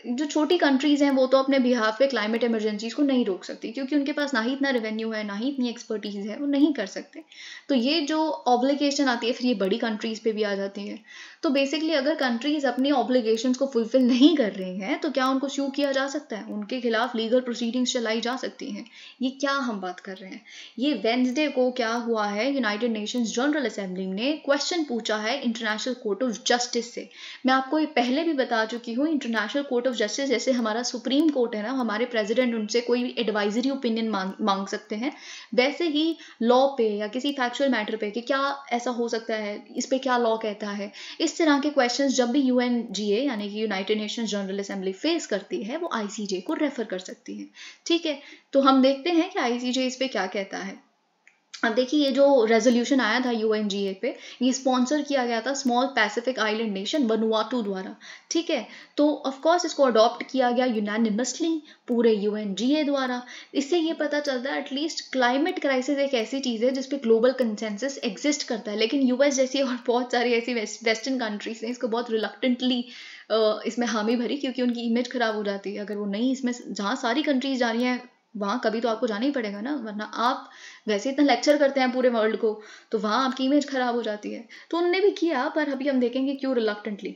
जो छोटी कंट्रीज हैं वो तो अपने बिहाफ पे क्लाइमेट इमरजेंसीज को नहीं रोक सकती, क्योंकि उनके पास ना ही इतना रेवेन्यू है, ना ही इतनी एक्सपर्टीज है, वो नहीं कर सकते। तो ये जो ऑब्लिगेशन आती है फिर ये बड़ी कंट्रीज पे भी आ जाती है। तो बेसिकली अगर कंट्रीज अपनी ऑब्लिगेशंस को फुलफिल नहीं कर रही हैं तो क्या उनको स्यू किया जा सकता है, उनके खिलाफ लीगल प्रोसीडिंग्स चलाई जा सकती हैं। ये क्या हम बात कर रहे हैं, ये वेंसडे को क्या हुआ है, यूनाइटेड नेशंस जनरल असेंबली ने क्वेश्चन पूछा है इंटरनेशनल कोर्ट ऑफ जस्टिस से। मैं आपको ये पहले भी बता चुकी हूँ, इंटरनेशनल कोर्ट ऑफ जस्टिस जैसे हमारा सुप्रीम कोर्ट है ना, हमारे प्रेसिडेंट उनसे कोई एडवाइजरी ओपिनियन मांग सकते हैं, वैसे ही लॉ पे या किसी फैक्चुअल मैटर पे कि क्या ऐसा हो सकता है, इस पे क्या लॉ कहता है, इस तरह के क्वेश्चंस जब भी यूएनजीए यानी कि United Nations general assembly face करती है वो आईसीजे को रेफर कर सकती है। ठीक है, तो हम देखते हैं कि आईसीजे इस पे क्या कहता है। अब देखिए, ये जो रेजोल्यूशन आया था यूएनजीए पे, ये स्पॉन्सर किया गया था small Pacific island nation Vanuatu द्वारा। ठीक है, तो ऑफ कोर्स इसको अडॉप्ट किया गया यूनानिमसली पूरे यूएनजीए द्वारा। इससे ये पता चलता है एटलीस्ट क्लाइमेट क्राइसिस एक ऐसी चीज़ है जिसपे ग्लोबल कंसेंसस एग्जिस्ट करता है, लेकिन यूएस जैसी और बहुत सारी ऐसी वेस्टर्न कंट्रीज हैं इसको बहुत रिलक्टेंटली इसमें हामी भरी, क्योंकि उनकी इमेज खराब हो जाती है अगर वो नहीं इसमें, जहाँ सारी कंट्रीज जा रही हैं वहाँ कभी तो आपको जाना ही पड़ेगा ना, वरना आप वैसे इतना लेक्चर करते हैं पूरे वर्ल्ड को तो वहाँ आपकी इमेज खराब हो जाती है। तो उनने भी किया, पर अभी हम देखेंगे क्यों reluctantly,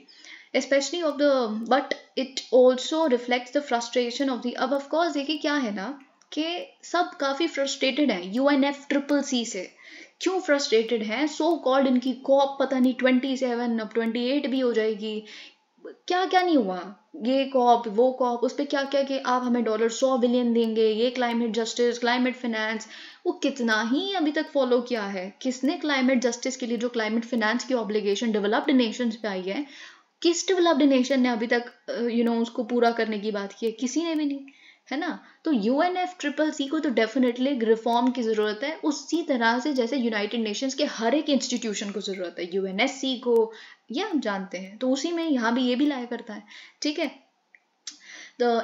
specially of the, but it also reflects the frustration of the. अब ऑफकोर्स देखिए क्या है ना कि सब काफ़ी फ्रस्ट्रेटेड हैं UNFCCC से। क्यों फ्रस्ट्रेटेड हैं? सो कॉल्ड इनकी कॉप पता नहीं 27 अब 28 भी हो जाएगी, क्या क्या नहीं हुआ, ये कॉप वो कॉप, उस पर क्या क्या कि आप हमें $100 बिलियन देंगे, ये क्लाइमेट जस्टिस, क्लाइमेट फाइनेंस, वो कितना ही अभी तक फॉलो किया है? किसने क्लाइमेट जस्टिस के लिए जो क्लाइमेट फाइनेंस की ऑब्लिगेशन डेवलप्ड नेशंस पे आई है, किस डेवलप्ड नेशन ने अभी तक उसको पूरा करने की बात की है? किसी ने भी नहीं, है ना। तो UNFCCC को तो डेफिनेटली रिफॉर्म की जरूरत है, उसी तरह से जैसे यूनाइटेड नेशंस के हर एक इंस्टीट्यूशन को जरूरत है, UNSC को, ये हम जानते हैं, तो उसी में यहाँ भी ये भी लाया करता है। ठीक है,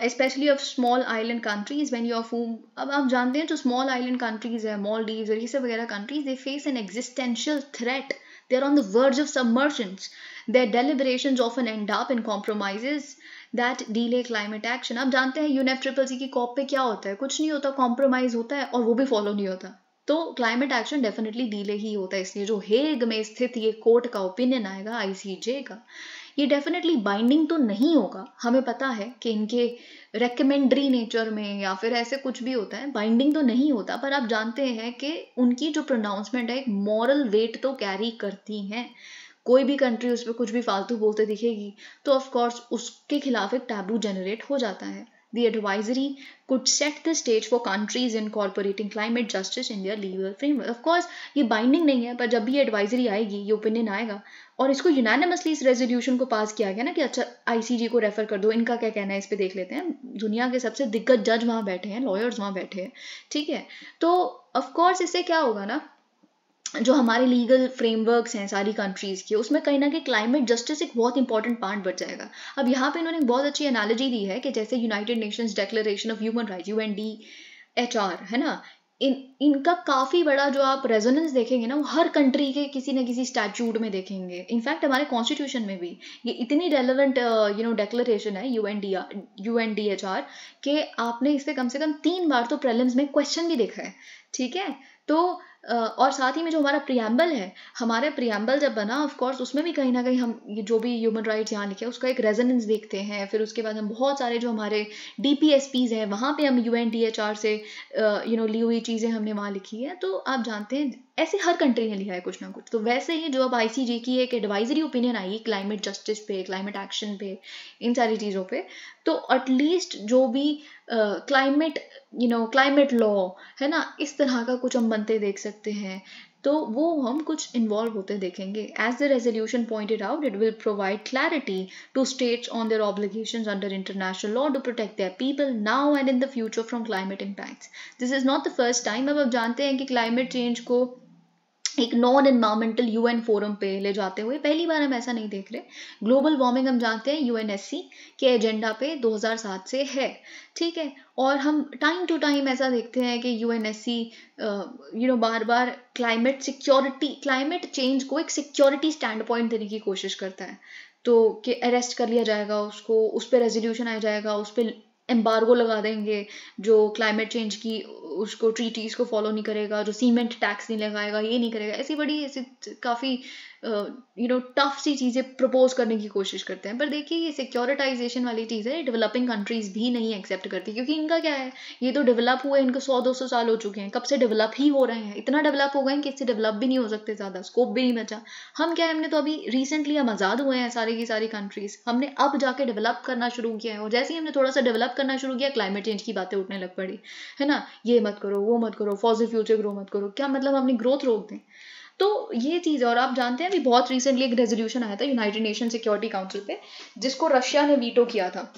especially of small island countries when you are अब आप जानते हैं जो small island countries है, Maldives और ये सब वगैरह countries, they face an existential threat, they are on the verge of submergence, their deliberations often end up in compromises that delay climate action। आप जानते हैं UNFCCC की कॉप पे क्या होता है, कुछ नहीं होता, कॉम्प्रोमाइज होता है और वो भी फॉलो नहीं होता, तो क्लाइमेट एक्शन डेफिनेटली डिले ही होता है। इसलिए जो हेग में स्थित ये कोर्ट का ओपिनियन आएगा ICJ का, ये डेफिनेटली बाइंडिंग तो नहीं होगा, हमें पता है कि इनके रेकमेंडरी नेचर में या फिर ऐसे कुछ भी होता है, बाइंडिंग तो नहीं होता, पर आप जानते हैं कि उनकी जो प्रोनाउंसमेंट है एक मॉरल वेट तो कैरी करती हैं। कोई भी कंट्री उस पर कुछ भी फालतू बोलते दिखेगी तो ऑफ कोर्स उसके खिलाफ एक टैबू जनरेट हो जाता है. The advisory could set the stage for countries incorporating climate justice in their legal framework. Of course, ये बाइंडिंग नहीं है, पर जब भी एडवाइजरी आएगी, ये ओपिनियन आएगा और इसको यूनानिमसली इस रेजोल्यूशन को पास किया गया ना कि अच्छा आईसीजे को रेफर कर दो, इनका क्या कहना है इस पे देख लेते हैं. दुनिया के सबसे दिग्गज जज वहाँ बैठे हैं, लॉयर्स वहाँ बैठे हैं, ठीक है. तो ऑफ कोर्स इससे क्या होगा ना, जो हमारे लीगल फ्रेमवर्क्स हैं सारी कंट्रीज़ के, उसमें कहीं ना कहीं क्लाइमेट जस्टिस एक बहुत इंपॉर्टेंट पार्ट बन जाएगा. अब यहाँ पे इन्होंने एक बहुत अच्छी एनालॉजी दी है कि जैसे United Nations declaration of human rights UNDHR है ना, इनका काफ़ी बड़ा जो आप रेजोनेंस देखेंगे ना, वो हर कंट्री के किसी न किसी स्टैट्यूट में देखेंगे. इनफैक्ट हमारे कॉन्स्टिट्यूशन में भी ये इतनी रेलेवेंट डिक्लेरेशन है UNDHR के आपने इस पर कम से कम 3 बार तो प्रीलिम्स में क्वेश्चन भी देखा है, ठीक है. तो और साथ ही में जो हमारा प्रियम्बल है, हमारे प्रियम्बल जब बना ऑफ कोर्स उसमें भी कहीं ना कहीं हम ये जो भी ह्यूमन राइट्स यहाँ लिखे उसका एक रेजोनेंस देखते हैं. फिर उसके बाद हम बहुत सारे जो हमारे DPSPs हैं वहाँ पे हम UNDHR से ली हुई चीज़ें हमने वहाँ लिखी है. तो आप जानते हैं ऐसे हर कंट्री ने लिखा है कुछ ना कुछ. तो वैसे ही जो अब ICJ की एक advisory opinion I climate justice पे, क्लाइमेट एक्शन पे, इन सारी चीज़ों पे, तो एटलीस्ट जो भी क्लाइमेट लॉ है ना, इस तरह का कुछ हम बनते देख सकते हैं. तो वो हम कुछ इन्वॉल्व होते देखेंगे. As the resolution pointed out, it will provide clarity to states on their obligations under international law to protect their people now and in the future from climate impacts. This is not the first time. अब आप जानते हैं कि climate change को एक non environmental UN forum पे ले जाते हुए पहली बार हम ऐसा नहीं देख रहे. ग्लोबल वार्मिंग हम जानते हैं UNSC के एजेंडा पे 2007 से है, ठीक है. और हम टाइम टू टाइम ऐसा देखते हैं कि UNSC बार बार क्लाइमेट चेंज को एक सिक्योरिटी स्टैंड पॉइंट देने की कोशिश करता है. तो कि अरेस्ट कर लिया जाएगा उसको, उस पर रेजोल्यूशन आ जाएगा, उस पर एम्बार्गो लगा देंगे जो क्लाइमेट चेंज की उसको ट्रीटीज़ को फॉलो नहीं करेगा, जो सीमेंट टैक्स नहीं लगाएगा, ये नहीं करेगा. ऐसी काफ़ी टफ सी चीज़ें प्रपोज करने की कोशिश करते हैं. पर देखिए ये सिक्योरिटाइजेशन वाली चीज़ है, डेवलपिंग कंट्रीज़ भी नहीं एक्सेप्ट करती, क्योंकि इनका क्या है, ये तो डेवलप हुए, इनको 100-200 साल हो चुके हैं, कब से डेवलप ही हो रहे हैं. इतना डेवलप हो गए हैं कि इससे डेवलप भी नहीं हो सकते, ज़्यादा स्कोप भी नहीं बचा. हम क्या है, हमने तो अभी रिसेंटली हम आज़ाद हुए हैं सारी की सारी कंट्रीज़, हमने अब जाके डेवलप करना शुरू किया है. और जैसे ही हमने थोड़ा सा डेवलप करना शुरू किया, क्लाइमेट चेंज की बातें उठने लग पड़ी, है ना. ये मत करो, वो मत करो, फॉसिल फ्यूचर ग्रो मत करो. क्या मतलब अपनी ग्रोथ रोक दें. तो ये चीज़. और आप जानते हैं अभी बहुत रिसेंटली एक रेजोल्यूशन आया था यूनाइटेड नेशन सिक्योरिटी काउंसिल पे, जिसको रशिया ने वीटो किया था.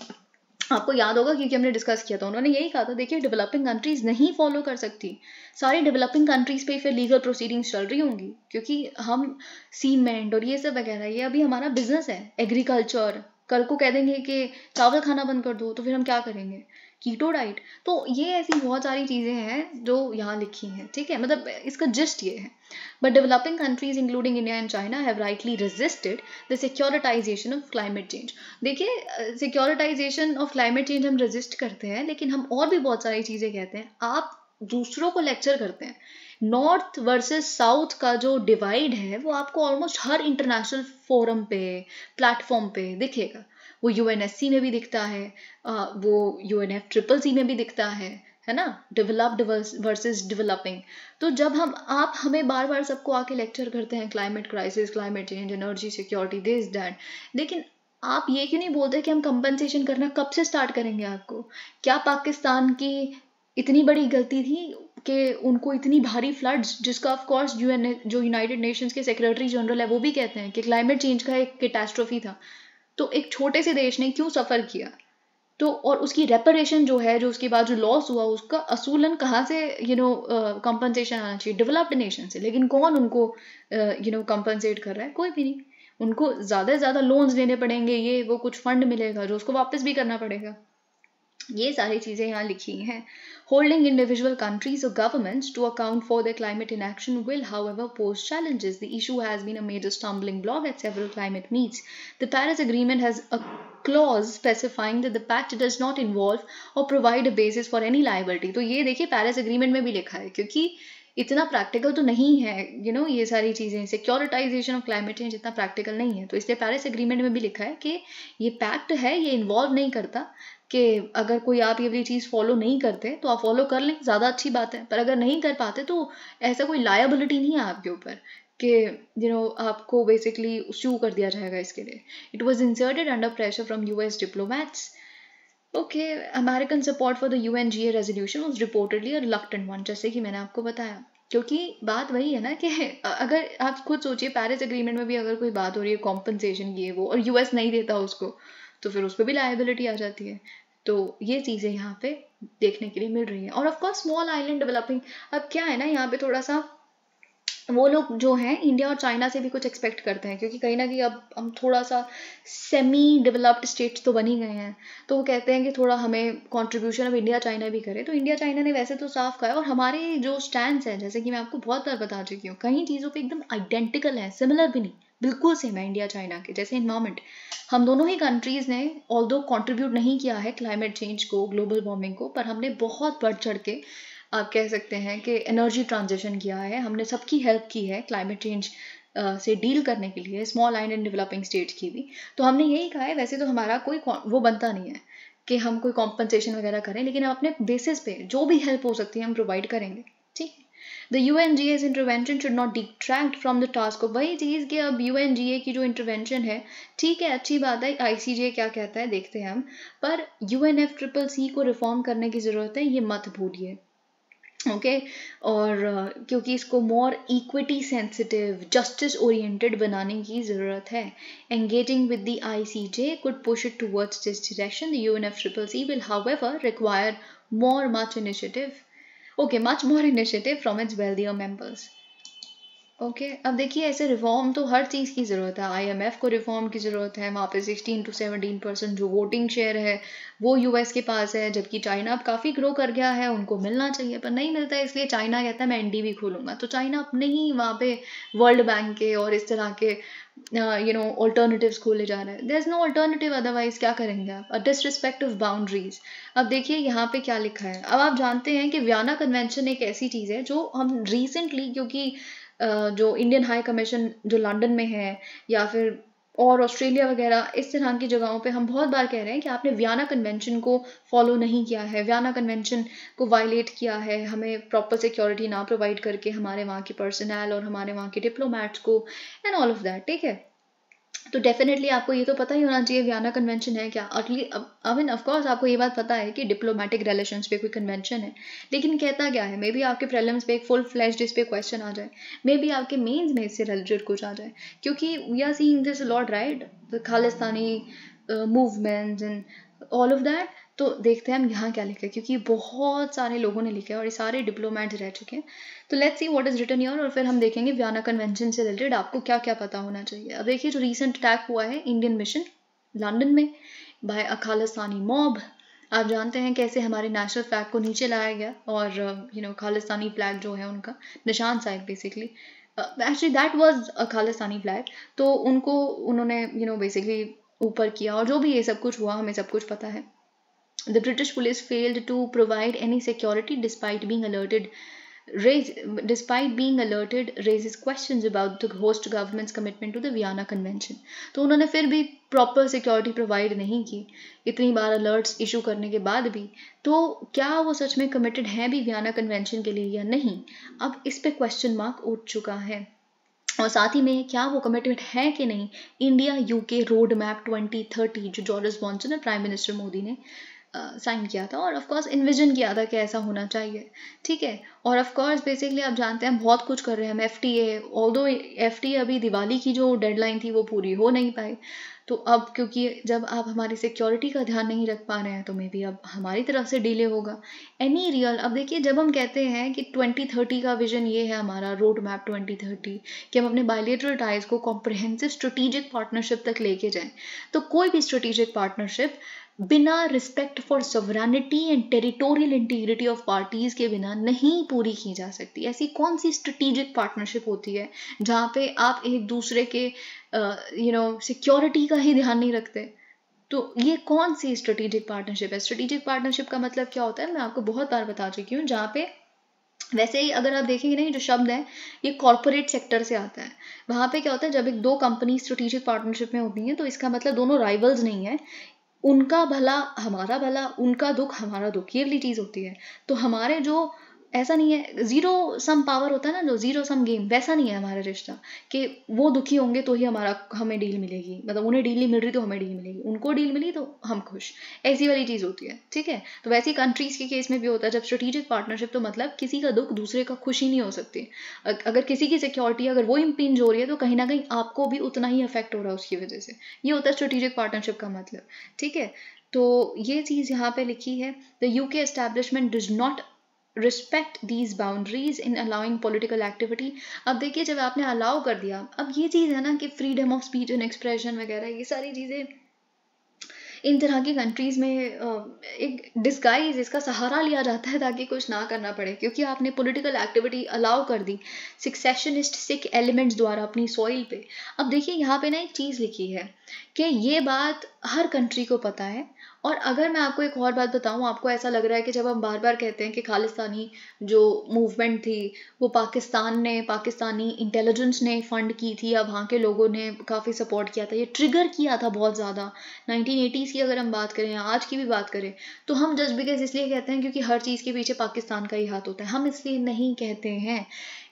आपको याद होगा क्योंकि हमने डिस्कस किया था. उन्होंने यही कहा था, देखिए डेवलपिंग कंट्रीज नहीं फॉलो कर सकती, सारी डेवलपिंग कंट्रीज पे फिर लीगल प्रोसीडिंग्स चल रही होंगी, क्योंकि हम सीमेंट और ये सब वगैरह, ये अभी हमारा बिजनेस है. एग्रीकल्चर, कल को कह देंगे कि चावल खाना बंद कर दो, तो फिर हम क्या करेंगे, कीटो डाइट. तो ये ऐसी बहुत सारी चीज़ें हैं जो यहाँ लिखी हैं, ठीक है. मतलब इसका जिस्ट ये है. But developing countries including India and China have rightly resisted the securitisation of climate change. देखिए सिक्योरिटाइजेशन ऑफ क्लाइमेट चेंज हम रेजिस्ट करते हैं, लेकिन हम और भी बहुत सारी चीज़ें कहते हैं. आप दूसरों को लेक्चर करते हैं. नॉर्थ वर्सेस साउथ का जो डिवाइड है वो आपको ऑलमोस्ट हर इंटरनेशनल फोरम पे, प्लेटफॉर्म पे दिखेगा. वो UNSC में भी दिखता है, वो UNFCCC में भी दिखता है ना. Developed versus developing. तो जब आप हमें बार बार सबको आके लेक्चर करते हैं climate crisis, climate change, energy security, this that, लेकिन आप ये क्यों नहीं बोलते कि हम कंपनसेशन करना कब से स्टार्ट करेंगे. आपको क्या पाकिस्तान की इतनी बड़ी गलती थी कि उनको इतनी भारी फ्लड्स, जिसका ऑफ कोर्स जो यूनाइटेड नेशंस के सेक्रेटरी जनरल है वो भी कहते हैं कि क्लाइमेट चेंज का एक कैटास्ट्रोफी था. तो एक छोटे से देश ने क्यों सफ़र किया. तो और उसकी रेपरेशन जो है, जो उसके बाद जो लॉस हुआ, उसका असूलन कहाँ से कंपनसेशन आना चाहिए, डेवलप्ड नेशन से. लेकिन कौन उनको कंपनसेट कर रहा है, कोई भी नहीं. उनको ज़्यादा से ज़्यादा लोन्स देने पड़ेंगे, ये वो कुछ फंड मिलेगा जो उसको वापस भी करना पड़ेगा. ये सारी चीज़ें यहाँ लिखी हैं. Holding individual countries or governments to account for their climate inaction will, however, pose challenges. The issue has been a major stumbling block at several climate meets. The Paris Agreement has a clause specifying that the pact does not involve or provide a basis for any liability. तो ये देखिए Paris Agreement में भी लिखा है, क्योंकि इतना practical तो नहीं है ये सारी चीज़ें. सिक्योरिटाइजेशन ऑफ क्लाइमेट चेंज इतना प्रैक्टिकल नहीं है, तो इसलिए पेरिस एग्रीमेंट में भी लिखा है कि ये पैक्ट है, ये इन्वॉल्व नहीं करता कि अगर कोई आप ये वाली चीज़ फॉलो नहीं करते तो आप फॉलो कर लें, ज़्यादा अच्छी बात है. पर अगर नहीं कर पाते तो ऐसा कोई लायबिलिटी नहीं है आपके ऊपर कि आपको बेसिकली सू कर दिया जाएगा इसके लिए. It was inserted under pressure from US diplomats. Okay, American support for the UNGA resolution was reportedly a reluctant one, जैसे कि मैंने आपको बताया. क्योंकि बात वही है ना कि अगर आप खुद सोचिए, पेरिस एग्रीमेंट में भी अगर कोई बात हो रही है कॉम्पनसेशन की है वो, और US नहीं देता उसको, तो फिर उस पर भी लायबिलिटी आ जाती है. तो ये चीज़ें यहाँ पे देखने के लिए मिल रही हैं. और of course small island developing, अब क्या है ना, यहाँ पे थोड़ा सा वो लोग जो हैं इंडिया और चाइना से भी कुछ एक्सपेक्ट करते हैं, क्योंकि कहीं ना कहीं अब हम थोड़ा सा सेमी डेवलप्ड स्टेट्स तो बन ही गए हैं. तो वो कहते हैं कि थोड़ा हमें कंट्रीब्यूशन अब इंडिया चाइना भी करे. तो इंडिया चाइना ने वैसे तो साफ कहा है, और हमारे जो स्टैंड्स है, जैसे कि मैं आपको बहुत बार बता चुकी हूँ, कई चीज़ों पे एकदम आइडेंटिकल है, सिमिलर भी नहीं, बिल्कुल सेम है इंडिया चाइना के. जैसे इन्वायरमेंट, हम दोनों ही कंट्रीज़ ने ऑल्दो कंट्रीब्यूट नहीं किया है क्लाइमेट चेंज को, ग्लोबल वार्मिंग को, पर हमने बहुत बढ़ चढ़ के, आप कह सकते हैं कि एनर्जी ट्रांजिशन किया है. हमने सबकी हेल्प की है क्लाइमेट चेंज से डील करने के लिए, स्मॉल आइलैंड डेवलपिंग स्टेट्स की भी. तो हमने यही कहा है. वैसे तो हमारा कोई वो बनता नहीं है कि हम कोई कॉम्पनसेशन वगैरह करें, लेकिन हम अपने बेसिस पे जो भी हेल्प हो सकती है हम प्रोवाइड करेंगे. ठीक है. The UNGA's intervention should not detract from the task of, वही चीज़ कि अब UNGA की जो इंटरवेंशन है, ठीक है, अच्छी बात है. ICJ क्या कहता है देखते हैं हम, पर UNFCCC को रिफॉर्म करने की ज़रूरत है, ये मत भूलिए. ओके. और क्योंकि इसको मोर इक्विटी सेंसिटिव, जस्टिस ओरिएंटेड बनाने की ज़रूरत है. Engaging with the ICJ could push it towards this direction. The UNFCCC will however require much more initiative from its wealthier members. Okay. अब देखिए, ऐसे रिफॉर्म तो हर चीज़ की ज़रूरत है. IMF को रिफॉर्म की ज़रूरत है. वहाँ पे 16 to 17% जो वोटिंग शेयर है वो US के पास है, जबकि चाइना अब काफ़ी ग्रो कर गया है, उनको मिलना चाहिए पर नहीं मिलता है. इसलिए चाइना कहता है मैं NDB खोलूँगा. तो चाइना अपने ही वहाँ पे वर्ल्ड बैंक के और इस तरह के ऑल्टरनेटिव्स खोले जा रहे हैं. There is no alternative, otherwise क्या करेंगे आप. A disrespect of boundaries. अब देखिए यहाँ पे क्या लिखा है. अब आप जानते हैं कि वियना कन्वेंशन एक ऐसी चीज़ है जो हम रिसेंटली, क्योंकि जो इंडियन हाई कमीशन जो लंदन में है, या फिर और ऑस्ट्रेलिया वगैरह इस तरह की जगहों पे हम बहुत बार कह रहे हैं कि आपने वियना कन्वेंशन को फॉलो नहीं किया है, वियना कन्वेंशन को वायलेट किया है, हमें प्रॉपर सिक्योरिटी ना प्रोवाइड करके हमारे वहाँ के पर्सनल और हमारे वहाँ के डिप्लोमेट्स को, एंड ऑल ऑफ दैट. ठीक है. तो डेफिनेटली आपको ये तो पता ही होना चाहिए वियना कन्वेंशन है क्या. आई मीन ऑफ कोर्स आपको ये बात पता है कि डिप्लोमेटिक रिलेशंस पे कोई कन्वेंशन है, लेकिन कहता क्या है. मे बी आपके प्रीलिम्स पे एक फुल फ्लैश्ड इस पे क्वेश्चन आ जाए, मे बी आपके मेंस में इससे रिलेटेड कुछ आ जाए, क्योंकि we are seeing this lot, right, the Khalistani movements and all of that. तो देखते हैं हम यहाँ क्या लिखा है, क्योंकि बहुत सारे लोगों ने लिखा है और ये सारे डिप्लोमेट्स रह चुके हैं. तो let's see what is written here, और फिर हम देखेंगे वियना कन्वेंशन से रिलेटेड आपको क्या क्या पता होना चाहिए. अब देखिए, जो रीसेंट अटैक हुआ है इंडियन मिशन लंदन में बाय अ खालिस्तानी मॉब, आप जानते हैं कैसे हमारे नेशनल फ्लैग को नीचे लाया गया, और खालिस्तानी फ्लैग जो है उनका निशान Sahib basically, actually that was a Khalistani flag, तो उनको उन्होंने बेसिकली ऊपर किया, और जो भी ये सब कुछ हुआ हमें सब कुछ पता है. The British police failed to provide any security despite being alerted, raises questions about the host government's commitment to the Vienna Convention. तो उन्होंने फिर भी प्रॉपर सिक्योरिटी प्रोवाइड नहीं की, इतनी बार अलर्ट्स इशू करने के बाद भी. तो क्या वो सच में कमिटेड हैं भी वियना कन्वेंशन के लिए या नहीं, अब इस पे क्वेश्चन मार्क उठ चुका है. और साथ ही में क्या वो कमिटमेंट है कि नहीं. इंडिया UK रोड मैप 2030 जो जॉर्ज जॉनसन और प्राइम मिनिस्टर मोदी ने साइन किया था, और ऑफ कोर्स इन्विजन किया था कि ऐसा होना चाहिए. ठीक है. और ऑफ कोर्स बेसिकली आप जानते हैं बहुत कुछ कर रहे हैं हम. FTA, ऑल्दो FTA अभी दिवाली की जो डेडलाइन थी वो पूरी हो नहीं पाई. तो अब क्योंकि जब आप हमारी सिक्योरिटी का ध्यान नहीं रख पा रहे हैं, तो मे बी अब हमारी तरफ से डिले होगा. एनी रियल, अब देखिए, जब हम कहते हैं कि 2030 का विजन ये है हमारा रोड मैप 2030, कि हम अपने बायलेटरल टाइज को कॉम्प्रिहेंसिव स्ट्रेटेजिक पार्टनरशिप तक लेके जाएं, तो कोई भी स्ट्रेटेजिक पार्टनरशिप बिना respect for sovereignty and territorial integrity of parties के बिना नहीं पूरी की जा सकती. ऐसी कौन सी स्ट्रेटेजिक पार्टनरशिप होती है जहाँ पे आप एक दूसरे के सिक्योरिटी का ही ध्यान नहीं रखते. तो ये कौन सी स्ट्रेटेजिक पार्टनरशिप है. स्ट्रेटेजिक पार्टनरशिप का मतलब क्या होता है, मैं आपको बहुत बार बता चुकी हूँ. जहाँ पे वैसे ही अगर आप देखेंगे नहीं, जो शब्द है ये कॉर्पोरेट सेक्टर से आता है. वहाँ पे क्या होता है, जब एक दो कंपनी स्ट्रेटेजिक पार्टनरशिप में होती हैं, तो इसका मतलब दोनों राइवल्स नहीं है. उनका भला हमारा भला, उनका दुख हमारा दुख, ये वाली चीज़ होती है. तो हमारे जो ऐसा नहीं है, जीरो सम पावर होता है ना, जो जीरो सम गेम, वैसा नहीं है हमारा रिश्ता कि वो दुखी होंगे तो ही हमें डील मिलेगी, मतलब उन्हें डील नहीं मिल रही तो हमें डील मिलेगी, उनको डील मिली तो हम खुश, ऐसी वाली चीज़ होती है, ठीक है। तो वैसी कंट्रीज के केस में भी होता है, जब स्ट्रेटेजिक पार्टनरशिप, तो मतलब किसी का दुख दूसरे का खुशी नहीं हो सकती। अगर किसी की सिक्योरिटी अगर वो इम्पिंज हो रही है तो कहीं ना कहीं आपको भी उतना ही अफेक्ट हो रहा है उसकी वजह से, ये होता है स्ट्रेटेजिक पार्टनरशिप का मतलब, ठीक है। तो ये चीज़ यहाँ पे लिखी है, the UK establishment does not respect these boundaries in allowing political activity. अब देखिए, जब आपने अलाउ कर दिया, अब ये चीज़ है ना कि freedom of speech and expression वगैरह, ये सारी चीज़ें इन तरह की कंट्रीज़ में एक डिस्गाइज, इसका सहारा लिया जाता है ताकि कुछ ना करना पड़े, क्योंकि आपने पॉलिटिकल एक्टिविटी अलाउ कर दी सिक्सेशनिस्ट सिख एलिमेंट्स द्वारा अपनी सॉइल पे। अब देखिए यहाँ पे ना एक चीज़ लिखी है कि ये बात हर कंट्री को पता है, और अगर मैं आपको एक और बात बताऊं, आपको ऐसा लग रहा है कि जब हम बार बार कहते हैं कि खालिस्तानी जो मूवमेंट थी वो पाकिस्तानी इंटेलिजेंस ने फंड की थी, या वहाँ के लोगों ने काफ़ी सपोर्ट किया था, ये ट्रिगर किया था बहुत ज़्यादा 1980s की अगर हम बात करें या आज की भी बात करें, तो हम जस्ट बिकॉज इसलिए कहते हैं क्योंकि हर चीज़ के पीछे पाकिस्तान का ही हाथ होता है, हम इसलिए नहीं कहते हैं।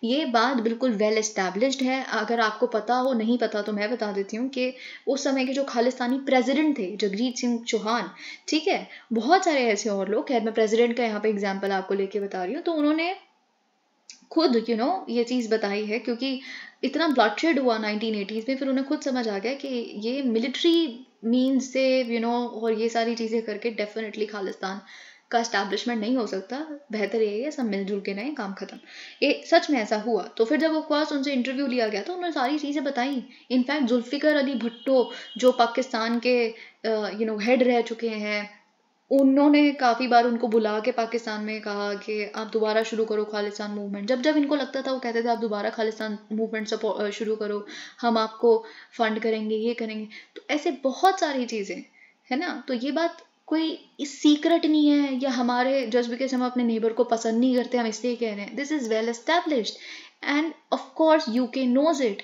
ये बात बिल्कुल वेल एस्टैब्लिश्ड है, अगर आपको पता हो, नहीं पता तो मैं बता देती हूँ कि उस समय के जो खालिस्तानी प्रेसिडेंट थे जगजीत सिंह चौहान, ठीक है, बहुत सारे ऐसे और लोग, खैर मैं प्रेसिडेंट का यहाँ पे एग्जाम्पल आपको लेके बता रही हूँ, तो उन्होंने खुद ये चीज़ बताई है, क्योंकि इतना ब्लडशेड हुआ 1980s में, फिर उन्हें खुद समझ आ गया कि ये मिलिट्री मीन्स से और ये सारी चीज़ें करके डेफिनेटली खालिस्तान का एस्टैब्लिशमेंट नहीं हो सकता, बेहतर यही है सब मिलजुल के रहें, काम खत्म। ये सच में ऐसा हुआ। तो फिर जब ऑफकोर्स उनसे इंटरव्यू लिया गया तो उन्होंने सारी चीज़ें बताई। इनफैक्ट जुल्फिकर अली भुट्टो जो पाकिस्तान के हेड रह चुके हैं, उन्होंने काफ़ी बार उनको बुला के पाकिस्तान में कहा कि आप दोबारा शुरू करो खालिस्तान मूवमेंट, जब जब इनको लगता था वो कहते थे आप दोबारा खालिस्तान मूवमेंट शुरू करो, हम आपको फंड करेंगे, ये करेंगे। तो ऐसे बहुत सारी चीज़ें है ना। तो ये बात कोई सीक्रेट नहीं है, या हमारे जस्ट बिकॉज हम अपने नेबर को पसंद नहीं करते हम इसलिए कह रहे हैं, this is well established and of course UK knows it.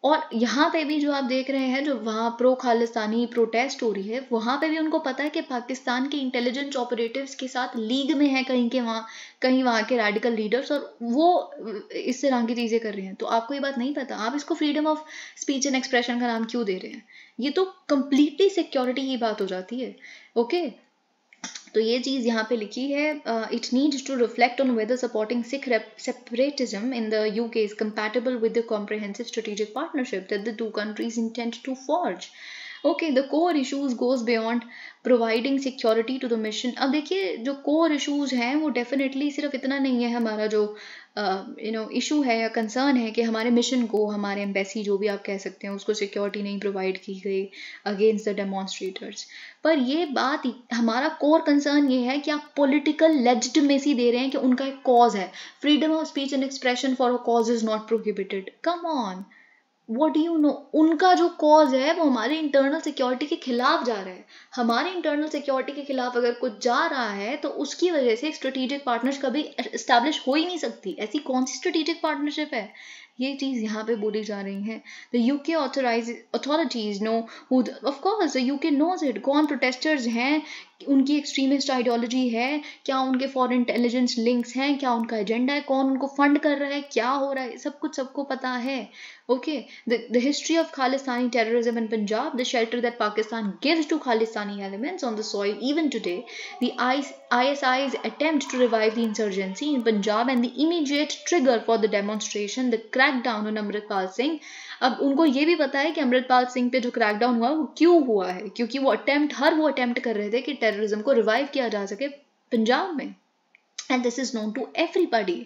और यहाँ पे भी जो आप देख रहे हैं, जो वहाँ प्रो खालिस्तानी प्रोटेस्ट हो रही है, वहाँ पे भी उनको पता है कि पाकिस्तान के इंटेलिजेंस ऑपरेटिव्स के साथ लीग में है कहीं वहाँ के रेडिकल लीडर्स, और वो इस तरह की चीज़ें कर रहे हैं। तो आपको ये बात नहीं पता, आप इसको freedom of speech and expression का नाम क्यों दे रहे हैं? ये तो कंप्लीटली सिक्योरिटी की बात हो जाती है। ओके, तो ये चीज़ यहाँ पे लिखी है, it needs to reflect on whether supporting Sikh separatism in the UK is compatible with the comprehensive strategic partnership that the two countries intend to forge. Okay, the core issues goes beyond providing security to the mission. अब देखिए, जो core issues हैं वो definitely सिर्फ इतना नहीं है, हमारा जो इशू है या कंसर्न है कि हमारे मिशन को, हमारे एम्बेसी जो भी आप कह सकते हैं, उसको सिक्योरिटी नहीं प्रोवाइड की गई अगेंस्ट द डेमोन्स्ट्रेटर्स। पर ये बात, हमारा कोर कंसर्न ये है कि आप पॉलिटिकल लेजिटिमेसी दे रहे हैं कि उनका एक कॉज है, freedom of speech and expression for a cause is not prohibited. Come on, what do you know? उनका जो कॉज है वो हमारे इंटरनल सिक्योरिटी के खिलाफ जा रहा है। हमारे इंटरनल सिक्योरिटी के खिलाफ अगर कुछ जा रहा है तो उसकी वजह से स्ट्रेटेजिक पार्टनर्स कभी एस्टैब्लिश हो ही नहीं सकती। ऐसी कौन सी स्ट्रेटेजिक पार्टनरशिप है? ये चीज़ यहाँ पे बोली जा रही है। The UK authorities know, of course the UK knows it, कौन प्रोटेस्टर्स हैं, उनकी एक्सट्रीमिस्ट आइडियोलॉजी है क्या, उनके फॉरेन इंटेलिजेंस लिंक्स हैं क्या, उनका एजेंडा है, कौन उनको फंड कर रहा है, क्या हो रहा है, सब कुछ सबको पता है। Okay, the history of Khalistani terrorism in Punjab, the shelter that Pakistan gives to Khalistani elements on the soil even today, the ISI's attempt to revive the insurgency in Punjab, and the immediate trigger for the demonstration, the crackdown on Amritpal Singh. अब उनको ये भी पता है कि अमृतपाल सिंह पे जो crackdown हुआ वो क्यों हुआ है, क्योंकि वो अटेम्प्ट कर रहे थे कि टेररिज्म को रिवाइव किया जा सके पंजाब में। And this is known to everybody.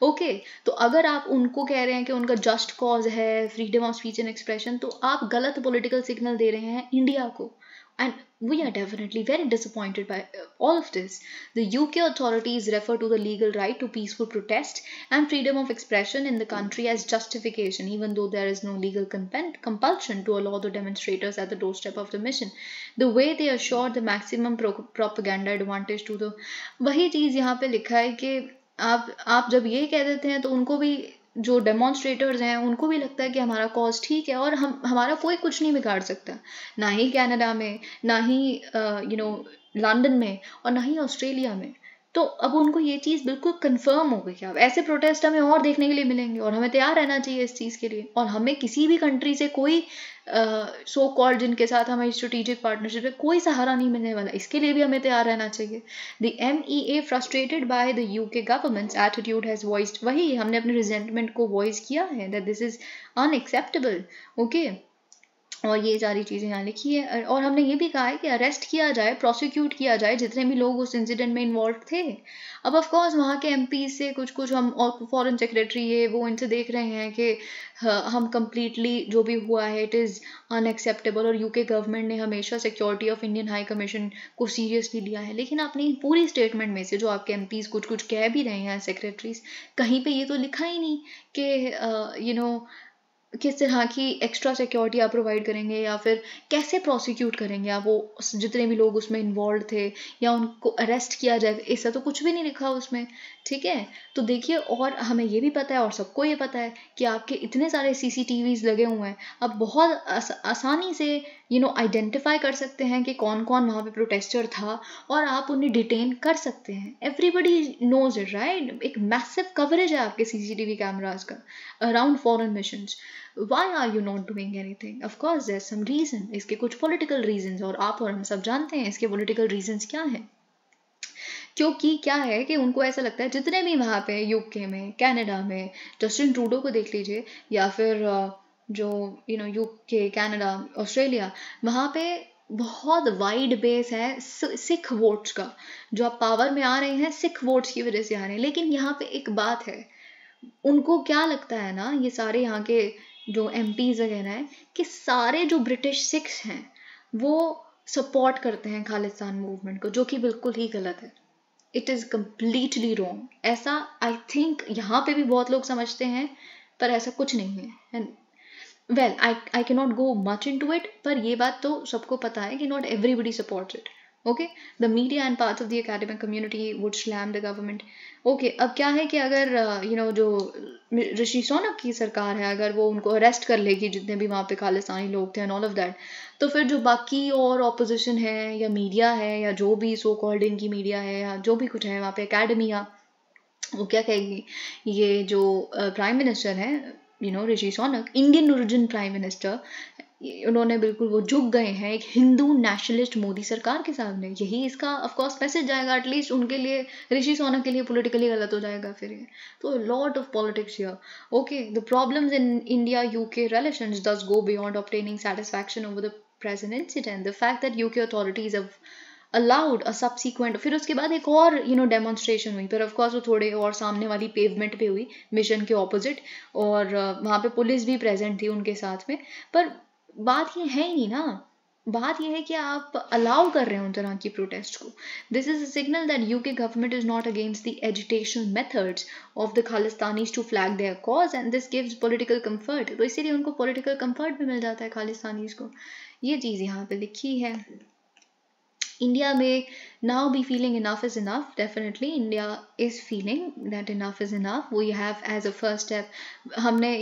Okay, तो अगर आप उनको कह रहे हैं कि उनका जस्ट कॉज है freedom of speech and expression, तो आप गलत पॉलिटिकल सिग्नल दे रहे हैं इंडिया को। And we are definitely very disappointed by all of this. The UK authorities refer to the legal right to peaceful protest and freedom of expression in the country as justification, even though there is no legal compulsion to allow the demonstrators at the doorstep of the mission. The way they assure the maximum propaganda advantage to the, वही चीज़ यहाँ पे लिखा है कि आप जब ये कह देते हैं तो उनको भी, जो डेमोन्स्ट्रेटर्स हैं, उनको भी लगता है कि हमारा कॉज ठीक है और हमारा कोई कुछ नहीं बिगाड़ सकता, ना ही कनाडा में, ना ही लंदन में, और ना ही ऑस्ट्रेलिया में। तो अब उनको ये चीज़ बिल्कुल कंफर्म हो गई कि अब ऐसे प्रोटेस्ट हमें और देखने के लिए मिलेंगे और हमें तैयार रहना चाहिए इस चीज़ के लिए। और हमें किसी भी कंट्री से कोई सो कॉल्ड जिनके साथ हमें स्ट्रेटेजिक पार्टनरशिप है कोई सहारा नहीं मिलने वाला, इसके लिए भी हमें तैयार रहना चाहिए। The MEA frustrated by the UK governments attitude has voiced, वही हमने अपने रिजेंटमेंट को वॉइस किया है that this is unacceptable. Okay, और ये सारी चीज़ें यहाँ लिखी है। और हमने ये भी कहा है कि अरेस्ट किया जाए, प्रोसिक्यूट किया जाए जितने भी लोग उस इंसिडेंट में इन्वॉल्व थे। अब ऑफ कोर्स वहाँ के MP से कुछ हम और फॉरेन सेक्रेटरी ये वो इनसे देख रहे हैं कि हम कम्प्लीटली जो भी हुआ है इट इज़ अनएक्सेप्टेबल, और UK गवर्नमेंट ने हमेशा security of Indian high commission को सीरियसली लिया है। लेकिन अपनी पूरी स्टेटमेंट में से जो आपके MPs कुछ कह भी रहे हैं सेक्रेटरीज, कहीं पे ये तो लिखा ही नहीं कि किस तरह की एक्स्ट्रा सिक्योरिटी आप प्रोवाइड करेंगे या फिर कैसे प्रोसिक्यूट करेंगे आप वो जितने भी लोग उसमें इन्वॉल्व थे, या उनको अरेस्ट किया जाए, ऐसा तो कुछ भी नहीं लिखा उसमें। ठीक है, तो देखिए, और हमें ये भी पता है और सबको ये पता है कि आपके इतने सारे CCTVs लगे हुए हैं, आप बहुत आसानी से आइडेंटिफाई कर सकते हैं कि कौन कौन वहाँ पे प्रोटेस्टर था और आप उन्हें डिटेन कर सकते हैं। एवरीबडी नोज इट राइट, एक मैसिव कवरेज है आपके CCTV कैमराज का around foreign missions. Why are you not doing anything? Of course there's some reason, इसके कुछ political reasons, और आप और हम सब जानते हैं इसके political reasons क्या हैं। क्योंकि क्या है कि उनको ऐसा लगता है जितने भी वहाँ पे UK में, कनाडा में, जस्टिन ट्रूडो को देख लीजिए, या फिर जो UK, कनाडा, ऑस्ट्रेलिया, वहाँ पे बहुत वाइड बेस है सिख वोट्स का। जो आप पावर में आ रहे हैं सिख वोट्स की वजह से आ रहे हैं। लेकिन यहाँ पे एक बात है, उनको क्या लगता है ना, ये सारे यहाँ के जो MPs वगैरह हैं, कि सारे जो ब्रिटिश सिख्स हैं वो सपोर्ट करते हैं खालिस्तान मूवमेंट को, जो कि बिल्कुल ही गलत है। It is completely wrong. ऐसा आई थिंक यहाँ पे भी बहुत लोग समझते हैं, पर ऐसा कुछ नहीं है। Well, I can not go much into it, पर ये बात तो सबको पता है कि not everybody supports it. Okay, the media and parts of the academic community would slam the government. Okay, अब क्या है कि अगर जो ऋषि सोनक की सरकार है, अगर वो उनको अरेस्ट कर लेगी जितने भी वहाँ पे खालिस्तानी लोग थे एंड ऑल ऑफ दैट, तो फिर जो बाकी और ऑपोजिशन है या मीडिया है या जो भी सो कॉल्ड इनकी मीडिया है या जो भी कुछ है वहाँ पे एकेडमिया, वो क्या कहेगी, ये जो प्राइम मिनिस्टर है Rishi Sunak, Indian origin prime minister, उन्होंने बिल्कुल वो झुक गए हैं एक हिंदू नेशनलिस्ट मोदी सरकार के सामने। यही इसका ऑफ कोर्स मैसेज जाएगा, एटलीस्ट उनके लिए, ऋषि सोनक के लिए पॉलिटिकली गलत हो जाएगा फिर ये। तो lot of politics here. Okay, the problems in India UK relations does go beyond obtaining satisfaction over the present incident. The fact that UK authorities have allowed a subsequent, फिर उसके बाद एक और डेमोन्स्ट्रेशन हुई, पर ऑफ कोर्स वो थोड़े और सामने वाली पेवमेंट पे हुई, मिशन के ऑपोजिट, और वहाँ पे पुलिस भी प्रेजेंट थी उनके साथ में। पर बात ये है ही नहीं ना, बात यह है कि आप अलाउ कर रहे हो उन तरह की प्रोटेस्ट को। This is a signal that UK government is not against the agitational methods of the Khalistanis to flag their cause, and this gives political comfort. तो इसीलिए उनको पॉलिटिकल कंफर्ट भी मिल जाता है खालिस्तानीज को। ये चीज़ यहाँ पे लिखी है। India may now be feeling enough is enough. Definitely, India is feeling that enough is enough. We have as a first step, हमने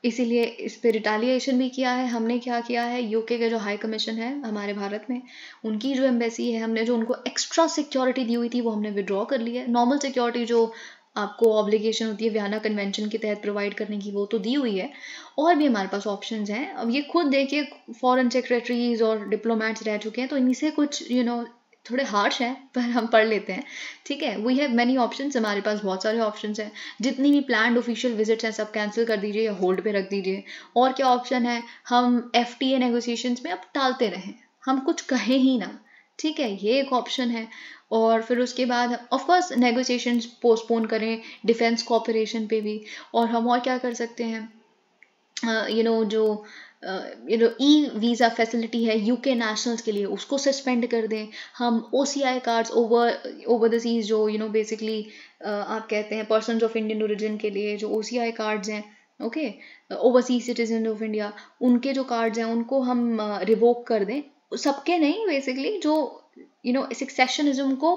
इसीलिए इस पे रिटालिएशन भी किया है। हमने क्या किया है, UK के जो हाई कमीशन है हमारे भारत में, उनकी जो एम्बेसी है, हमने जो उनको एक्स्ट्रा सिक्योरिटी दी हुई थी वो हमने विड्रॉ कर ली है। नॉर्मल सिक्योरिटी जो आपको ऑब्लिगेशन होती है वियना कन्वेंशन के तहत प्रोवाइड करने की, वो तो दी हुई है, और भी हमारे पास ऑप्शंस हैं। अब ये खुद देखिए, फॉरेन सेक्रेटरीज और डिप्लोमेट्स रह चुके हैं, तो इनसे कुछ थोड़े हार्श हैं, पर हम पढ़ लेते हैं। ठीक है, वी हैव मैनी ऑप्शंस, हमारे पास बहुत सारे ऑप्शंस हैं। जितनी भी प्लान्ड ऑफिशियल विजिट्स हैं सब कैंसिल कर दीजिए या होल्ड पे रख दीजिए। और क्या ऑप्शन है, हम FTA नेगोशिएशंस में अब टालते रहें, हम कुछ कहें ही ना। ठीक है, ये एक ऑप्शन है। और फिर उसके बाद ऑफ कोर्स नेगोशिएशंस पोस्टपोन करें डिफेंस कोऑपरेशन पे भी। और हम और क्या कर सकते हैं, जो वीज़ा फैसिलिटी है UK नेशनल्स के लिए, उसको सस्पेंड कर दें। हम OCI cards over the seas, जो बेसिकली आप कहते हैं पर्सन्स ऑफ इंडियन ओरिजिन के लिए जो OCI कार्ड्स हैं, okay, overseas citizen of India, उनके जो कार्ड्स हैं उनको हम रिवोक कर दें। सबके नहीं, बेसिकली जो सक्सेशनिज्म को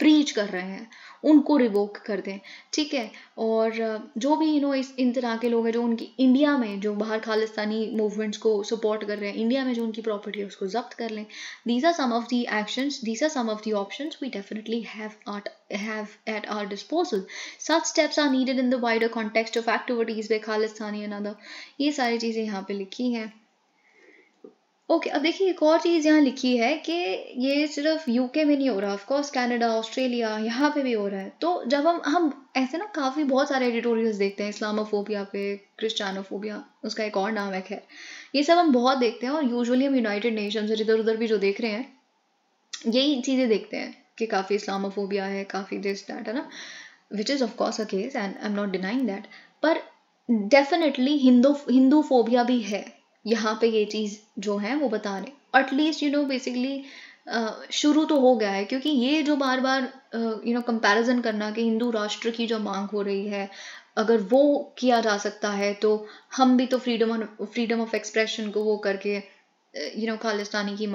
प्रीच कर रहे हैं उनको रिवोक कर दें, ठीक है। और जो भी इन तरह के लोग हैं जो उनकी इंडिया में जो बाहर खालिस्तानी मूवमेंट्स को सपोर्ट कर रहे हैं, इंडिया में जो उनकी प्रॉपर्टी है उसको जब्त कर लें। These are some of the actions, these are some of the options we definitely have at our disposal. Such steps are needed in the wider context of activities by Khalistani and other. ये सारी चीज़ें यहाँ पे लिखी हैं। Okay अब देखिए एक और चीज़ यहाँ लिखी है कि ये सिर्फ यूके में नहीं हो रहा, ऑफकोर्स कनाडा, ऑस्ट्रेलिया, यहाँ पे भी हो रहा है। तो जब हम ऐसे ना काफ़ी बहुत सारे एडिटोरियल्स देखते हैं इस्लामोफोबिया पे, क्रिश्चियानोफोबिया उसका एक और नाम है, खैर ये सब हम बहुत देखते हैं। और यूजुअली हम यूनाइटेड नेशंस और इधर उधर भी जो देख रहे हैं यही चीज़ें देखते हैं कि काफ़ी इस्लामोफोबिया है, काफ़ी दिस दैट, है ना, which is of course a case and I am not denying that. पर डेफिनेटली हिंदू फोबिया भी है यहाँ पे, ये चीज़ जो है वो बता रहे एटलीस्ट बेसिकली शुरू तो हो गया है। क्योंकि ये जो बार बार कंपैरिजन करना कि हिंदू राष्ट्र की जो मांग हो रही है अगर वो किया जा सकता है तो हम भी तो फ्रीडम ऑफ एक्सप्रेशन को वो करके खालिस्तान की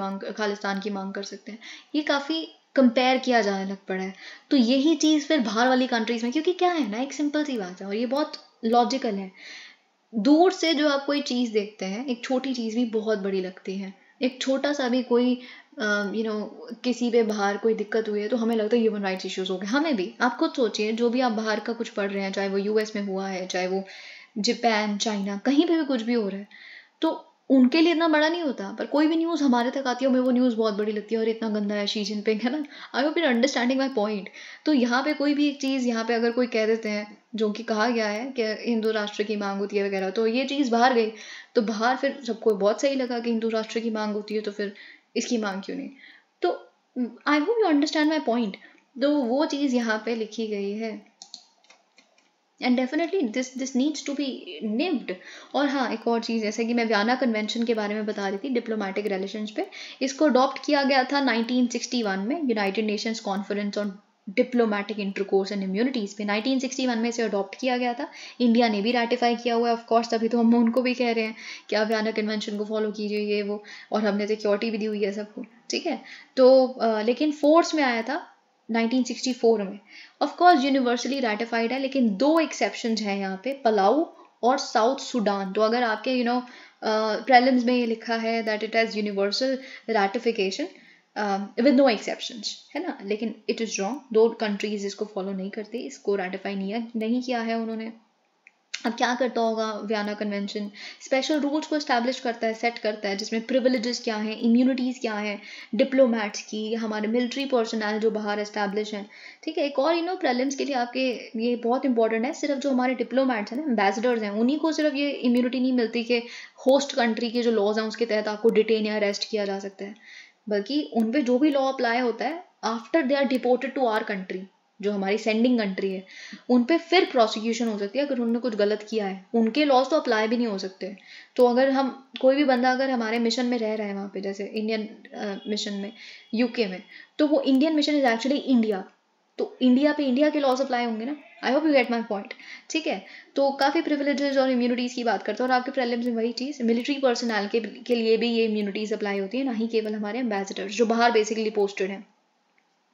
मांग कर सकते हैं। ये काफ़ी कंपेयर किया जाने लग पड़ा है। तो यही चीज़ फिर बाहर वाली कंट्रीज में, क्योंकि क्या है ना, एक सिंपल सी बात है और ये बहुत लॉजिकल है, दूर से जो आप कोई चीज़ देखते हैं, एक छोटी चीज़ भी बहुत बड़ी लगती है। एक छोटा सा भी कोई किसी पे बाहर कोई दिक्कत हुई है तो हमें लगता है ह्यूमन राइट्स इश्यूज हो गए, हमें भी। आप खुद सोचिए, जो भी आप बाहर का कुछ पढ़ रहे हैं, चाहे वो यूएस में हुआ है, चाहे वो जापान, चाइना, कहीं पे भी कुछ भी हो रहा है, तो उनके लिए इतना बड़ा नहीं होता, पर कोई भी न्यूज़ हमारे तक आती है हमें वो न्यूज़ बहुत बड़ी लगती है और इतना गंदा है शी जिनपिंग, है ना। आई hope you understanding my point. तो यहाँ पे कोई भी एक चीज़ यहाँ पे अगर कोई कह देते हैं जो कि कहा गया है कि हिंदू राष्ट्र की मांग होती है वगैरह, तो ये चीज़ बाहर गई तो बाहर फिर सबको बहुत सही लगा कि हिंदू राष्ट्र की मांग होती है तो फिर इसकी मांग क्यों नहीं। तो I hope you understand my point. तो वो चीज़ यहाँ पे लिखी गई है and definitely this needs to be nipped. और हाँ, एक और चीज़, जैसे कि मैं वियना कन्वेंशन के बारे में बता रही थी, डिप्लोमेटिक रिलेशंस पे, इसको अडॉप्ट किया गया था 1961 में United Nations conference on diplomatic intercourse and immunities पे 1961 में इसे अडॉप्ट किया गया था। इंडिया ने भी रेटिफाई किया हुआ है ऑफकोर्स, तभी तो हम उनको भी कह रहे हैं कि आप वियना कन्वेंशन को फॉलो कीजिए ये वो, और हमने सिक्योरिटी भी दी हुई है सबको, ठीक है। तो लेकिन फोर्स में आया था 1964 में। ऑफ कोर्स यूनिवर्सली रेटिफाइड है, लेकिन दो एक्सेप्शंस हैं यहाँ पे, पलाऊ और साउथ सूडान। तो अगर आपके प्रीलिम्स में ये लिखा है that it has universal ratification with no exceptions, है ना, लेकिन इट इज़ रॉन्ग। दो कंट्रीज इसको फॉलो नहीं करती, इसको रेटिफाई नहीं किया है उन्होंने। अब क्या करता होगा वियना कन्वेंशन, स्पेशल रूल्स को इस्टेब्लिश करता है, सेट करता है, जिसमें प्रिविलेजेस क्या हैं, इम्यूनिटीज़ क्या हैं डिप्लोमेट्स की, हमारे मिलिट्री पर्सनल जो बाहर इस्टेब्लिश हैं, ठीक है। एक और प्रीलिम्स के लिए आपके ये बहुत इंपॉर्टेंट है, सिर्फ जो हमारे डिप्लोमेट्स हैं ना, एम्बेसडर्स हैं, उन्हीं को सिर्फ ये इम्यूनिटी नहीं मिलती कि होस्ट कंट्री के जो लॉज हैं उसके तहत आपको डिटेन या अरेस्ट किया जा सकता है, बल्कि उन पर जो भी लॉ अप्लाई होता है after they are deported to our country, जो हमारी सेंडिंग कंट्री है, उन पे फिर प्रोसिक्यूशन हो सकती है अगर उन्होंने कुछ गलत किया है। उनके लॉज तो अप्लाई भी नहीं हो सकते। तो अगर हम कोई भी बंदा अगर हमारे मिशन में रह रहा है वहाँ पे, जैसे इंडियन मिशन में यूके में, तो वो Indian mission is actually India, तो इंडिया पे इंडिया के लॉज अप्लाई होंगे ना। आई hope you get my point, ठीक है। तो काफ़ी प्रिविलेजेस और इम्यूनिटीज़ की बात करते हैं, और आपके प्रीलिम्स में वही चीज़, मिलिट्री पर्सनल के लिए भी ये इम्यूनिटीज़ अप्लाई होती है, ना ही केवल हमारे एम्बेसडर्स जो बाहर बेसिकली पोस्टेड हैं।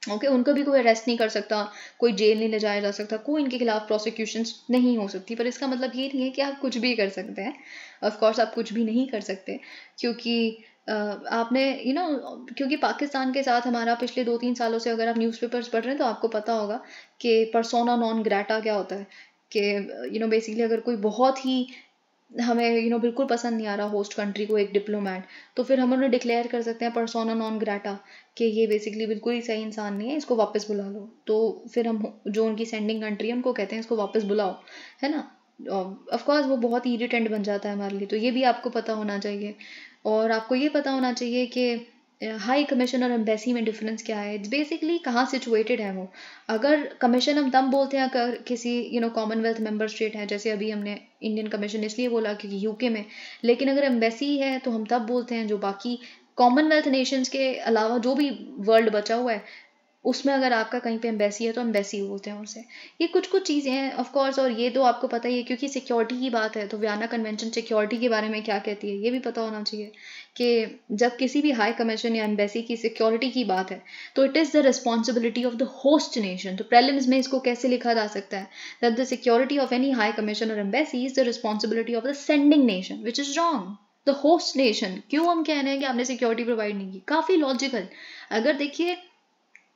ओके, उनको भी कोई अरेस्ट नहीं कर सकता, कोई जेल नहीं ले जाया जा सकता, कोई इनके खिलाफ प्रोसिक्यूशन नहीं हो सकती। पर इसका मतलब ये नहीं है कि आप कुछ भी कर सकते हैं। ऑफकोर्स आप कुछ भी नहीं कर सकते, क्योंकि आपने क्योंकि पाकिस्तान के साथ हमारा पिछले 2-3 सालों से, अगर आप न्यूज़पेपर्स पढ़ रहे हैं तो आपको पता होगा कि पर्सोना नॉन ग्रेटा क्या होता है। कि बेसिकली अगर कोई बहुत ही हमें बिल्कुल पसंद नहीं आ रहा होस्ट कंट्री को एक डिप्लोमेट, तो फिर हम उन्हें डिक्लेयर कर सकते हैं पर्सोना नॉन ग्रेटा कि ये बेसिकली बिल्कुल ही सही इंसान नहीं है, इसको वापस बुला लो। तो फिर हम जो उनकी सेंडिंग कंट्री है उनको कहते हैं इसको वापस बुलाओ, है ना। ऑफकोर्स वो बहुत इरिटेंट बन जाता है हमारे लिए, तो ये भी आपको पता होना चाहिए। और आपको ये पता होना चाहिए कि हाई कमीशन और एम्बेसी में डिफरेंस क्या है, इट्स बेसिकली कहाँ सिचुएटेड है वो। अगर कमीशन हम तब बोलते हैं अगर किसी कॉमनवेल्थ मेंबर स्टेट है, जैसे अभी हमने इंडियन कमीशन इसलिए बोला क्योंकि यूके में, लेकिन अगर एम्बेसी है तो हम तब बोलते हैं जो बाकी कॉमनवेल्थ नेशंस के अलावा जो भी वर्ल्ड बचा हुआ है उसमें अगर आपका कहीं पे एम्बेसी है तो एम्बेसी बोलते हैं उसे। ये कुछ कुछ चीज़ें हैं ऑफ कोर्स, और ये तो आपको पता ही है क्योंकि सिक्योरिटी की बात है तो वियना कन्वेंशन सिक्योरिटी के बारे में क्या कहती है ये भी पता होना चाहिए कि जब किसी भी हाई कमीशन या एम्बेसी की सिक्योरिटी की बात है तो it is the responsibility of the host nation. तो प्रीलिम्स में इसको कैसे लिखा जा सकता है, that the security of any high commission और embassy is the responsibility of the sending nation, which is wrong, the host nation. क्यों हम कह रहे हैं कि आपने सिक्योरिटी प्रोवाइड नहीं की, काफ़ी लॉजिकल। अगर देखिए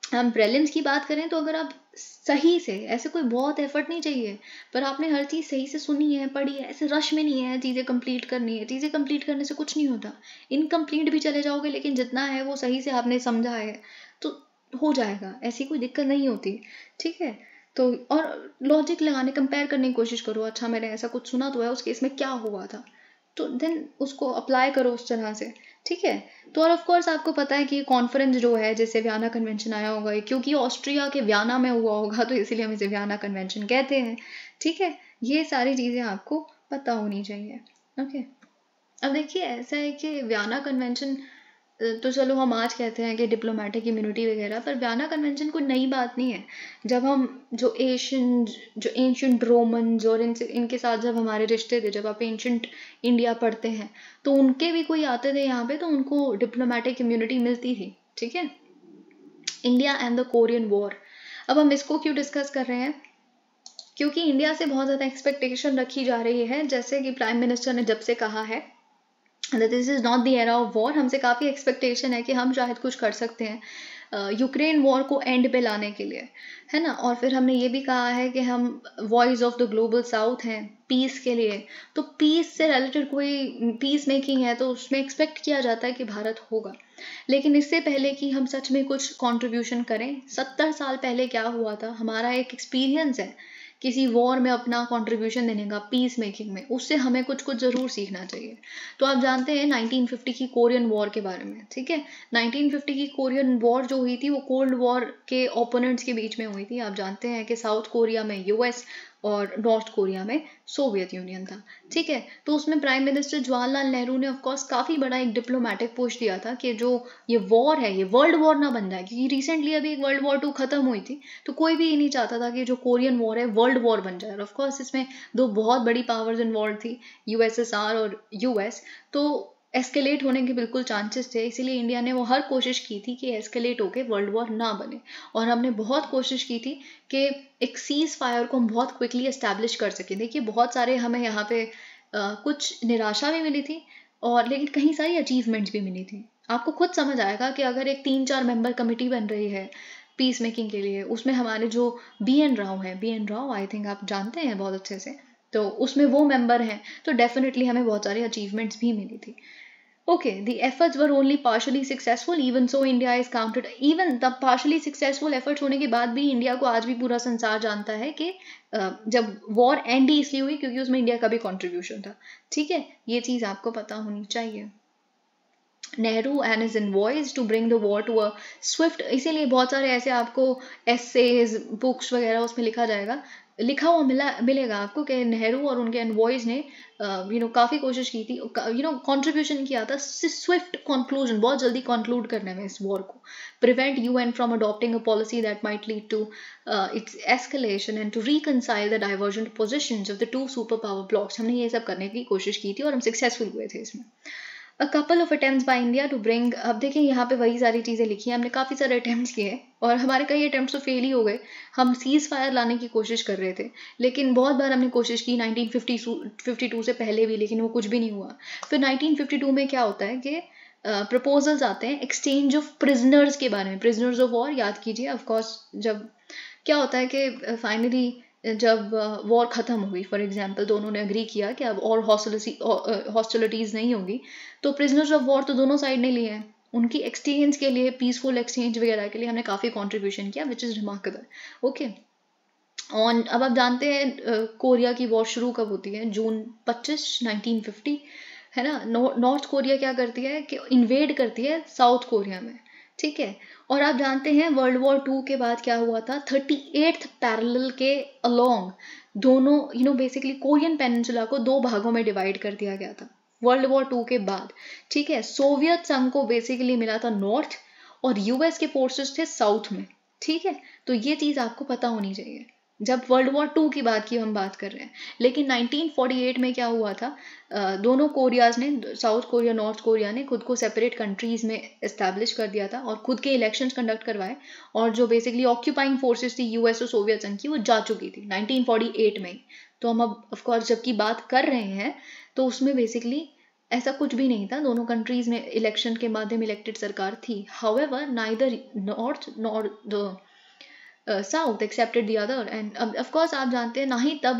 हम प्रीलिम्स की बात करें तो अगर आप सही से, ऐसे कोई बहुत एफर्ट नहीं चाहिए, पर आपने हर चीज़ सही से सुनी है, पढ़ी है, ऐसे रश में नहीं है चीज़ें कंप्लीट करनी है। चीज़ें कंप्लीट करने से कुछ नहीं होता, इनकम्प्लीट भी चले जाओगे लेकिन जितना है वो सही से आपने समझा है तो हो जाएगा, ऐसी कोई दिक्कत नहीं होती। ठीक है, तो और लॉजिक लगाने, कंपेयर करने की कोशिश करो, अच्छा मैंने ऐसा कुछ सुना तो है, उस केस में क्या हुआ था, तो देन उसको अप्लाई करो उस तरह से। ठीक है, तो और ऑफ कोर्स आपको पता है कि ये कॉन्फ्रेंस जो है जैसे वियना कन्वेंशन आया होगा, क्योंकि ऑस्ट्रिया के वियना में हुआ होगा तो इसीलिए हम इसे वियना कन्वेंशन कहते हैं। ठीक है, ये सारी चीज़ें आपको पता होनी चाहिए। ओके, अब देखिए ऐसा है कि वियना कन्वेंशन तो चलो हम आज कहते हैं कि डिप्लोमेटिक इम्यूनिटी वगैरह, पर वियना कन्वेंशन कोई नई बात नहीं है। जब हम जो एंशंट रोमन्स और इनके साथ जब हमारे रिश्ते थे, जब आप एंशंट इंडिया पढ़ते हैं तो उनके भी कोई आते थे यहाँ पे तो उनको डिप्लोमेटिक इम्यूनिटी मिलती थी। ठीक है, India and the Korean war, अब हम इसको क्यों डिस्कस कर रहे हैं, क्योंकि इंडिया से बहुत ज़्यादा एक्सपेक्टेशन रखी जा रही है, जैसे कि प्राइम मिनिस्टर ने जब से कहा है this is not the era of war, हमसे काफ़ी एक्सपेक्टेशन है कि हम शायद कुछ कर सकते हैं यूक्रेन वॉर को एंड पे लाने के लिए, है ना। और फिर हमने ये भी कहा है कि हम voice of the global south हैं पीस के लिए, तो पीस से रिलेटेड कोई पीस मेकिंग है तो उसमें एक्सपेक्ट किया जाता है कि भारत होगा। लेकिन इससे पहले कि हम सच में कुछ कंट्रीब्यूशन करें, 70 साल पहले क्या हुआ था, हमारा एक एक्सपीरियंस है किसी वॉर में अपना कंट्रीब्यूशन देने का, पीस मेकिंग में, उससे हमें कुछ कुछ ज़रूर सीखना चाहिए। तो आप जानते हैं 1950 की कोरियन वॉर के बारे में। ठीक है, 1950 की कोरियन वॉर जो हुई थी वो कोल्ड वॉर के ओपोनेंट्स के बीच में हुई थी। आप जानते हैं कि साउथ कोरिया में यूएस और नॉर्थ कोरिया में सोवियत यूनियन था। ठीक है, तो उसमें प्राइम मिनिस्टर जवाहरलाल नेहरू ने ऑफकोर्स काफ़ी बड़ा एक डिप्लोमेटिक पुश दिया था कि जो ये वॉर है ये वर्ल्ड वॉर ना बन जाए, क्योंकि रिसेंटली अभी एक वर्ल्ड वॉर 2 खत्म हुई थी, तो कोई भी ये नहीं चाहता था कि जो कोरियन वॉर है वर्ल्ड वॉर बन जाए। ऑफकोर्स इसमें दो बहुत बड़ी पावर्स इन्वॉल्व थी, यूएसएसआर और यूएस, तो एस्केलेट होने के बिल्कुल चांसेस थे, इसीलिए इंडिया ने वो हर कोशिश की थी कि एस्केलेट होके वर्ल्ड वॉर ना बने। और हमने बहुत कोशिश की थी कि एक सीज फायर को हम बहुत क्विकली एस्टैब्लिश कर सकें। देखिए बहुत सारे हमें यहाँ पे कुछ निराशा भी मिली थी और लेकिन कहीं सारी अचीवमेंट्स भी मिली थी। आपको खुद समझ आएगा कि अगर एक 3-4 मेंबर कमेटी बन रही है पीस मेकिंग के लिए, उसमें हमारे जो B N Rau I think आप जानते हैं बहुत अच्छे से, तो उसमें वो मेंबर हैं, तो डेफिनेटली हमें बहुत सारी अचीवमेंट्स भी मिली थी। Okay, the efforts were only partially successful, even so India is counted, even the partially successful efforts होने के बाद भी इंडिया को आज भी पूरा संसार जानता है कि जब वॉर एंड ही इसलिए हुई क्योंकि उसमें इंडिया का भी कंट्रीब्यूशन था। ठीक है, ये चीज़ आपको पता होनी चाहिए। Nehru and his invoice to bring the war to a swift, इसीलिए बहुत सारे ऐसे आपको एसेज बुक्स वगैरह उसमें लिखा हुआ मिलेगा आपको कि नेहरू और उनके एनवॉइस ने काफ़ी कोशिश की थी, कंट्रीब्यूशन किया था स्विफ्ट कंक्लूजन, बहुत जल्दी कंक्लूड करने में इस वॉर को, prevent UN from adopting a policy that might lead to its escalation and to reconcile the divergent positions of the 2 super power blocs. हमने ये सब करने की कोशिश की थी और हम सक्सेसफुल हुए थे इसमें। A couple of attempts by India to bring, अब देखिए यहाँ पे वही सारी चीज़ें लिखी हैं, हमने काफ़ी सारे अटैम्प्ट्स किए और हमारे कई अटैम्प्ट्स तो फेल ही हो गए। हम सीज़ फायर लाने की कोशिश कर रहे थे, लेकिन बहुत बार हमने कोशिश की 1952 से पहले भी, लेकिन वो कुछ भी नहीं हुआ। फिर 1952 में क्या होता है कि प्रपोजल्स आते हैं एक्सचेंज ऑफ प्रिजनर्स के बारे में, प्रिजनर्स ऑफ वॉर याद कीजिए। ऑफकोर्स जब क्या होता है कि फाइनली जब वॉर ख़त्म हुई, फॉर एग्जांपल दोनों ने अग्री किया कि अब और हॉस्टिलिटीज़ नहीं होगी, तो प्रिजनर्स ऑफ वॉर तो दोनों साइड ने लिए हैं, उनकी एक्सचेंज के लिए, पीसफुल एक्सचेंज वगैरह के लिए हमने काफ़ी कंट्रीब्यूशन किया, विच इज़ रिमार्केबल। ओके, और अब आप जानते हैं कोरिया की वॉर शुरू कब होती है, जून 25, 1950, है ना। नॉर्थ कोरिया क्या करती है कि इन्वेड करती है साउथ कोरिया में। ठीक है, और आप जानते हैं वर्ल्ड वॉर 2 के बाद क्या हुआ था, 38th पैरेलल के अलोंग दोनों बेसिकली कोरियन पेनिनसुला को 2 भागों में डिवाइड कर दिया गया था वर्ल्ड वॉर 2 के बाद। ठीक है, सोवियत संघ को बेसिकली मिला था नॉर्थ और यूएस के फोर्सेस थे साउथ में। ठीक है, तो ये चीज़ आपको पता होनी चाहिए जब वर्ल्ड वॉर 2 की बात की हम बात कर रहे हैं। लेकिन 1948 में क्या हुआ था, दोनों कोरियाज ने, साउथ कोरिया नॉर्थ कोरिया ने खुद को सेपरेट कंट्रीज में इस्टेब्लिश कर दिया था और खुद के इलेक्शंस कंडक्ट करवाए, और जो बेसिकली ऑक्यूपाइंग फोर्सेस थी यूएस और सोवियत संघ की, वो जा चुकी थी 1948 में ही। तो हम अब ऑफकोर्स जबकि बात कर रहे हैं तो उसमें बेसिकली ऐसा कुछ भी नहीं था, दोनों कंट्रीज में इलेक्शन के माध्यम इलेक्टेड सरकार थी। However neither north nor the south accepted the other, and of course आप जानते हैं ना ही तब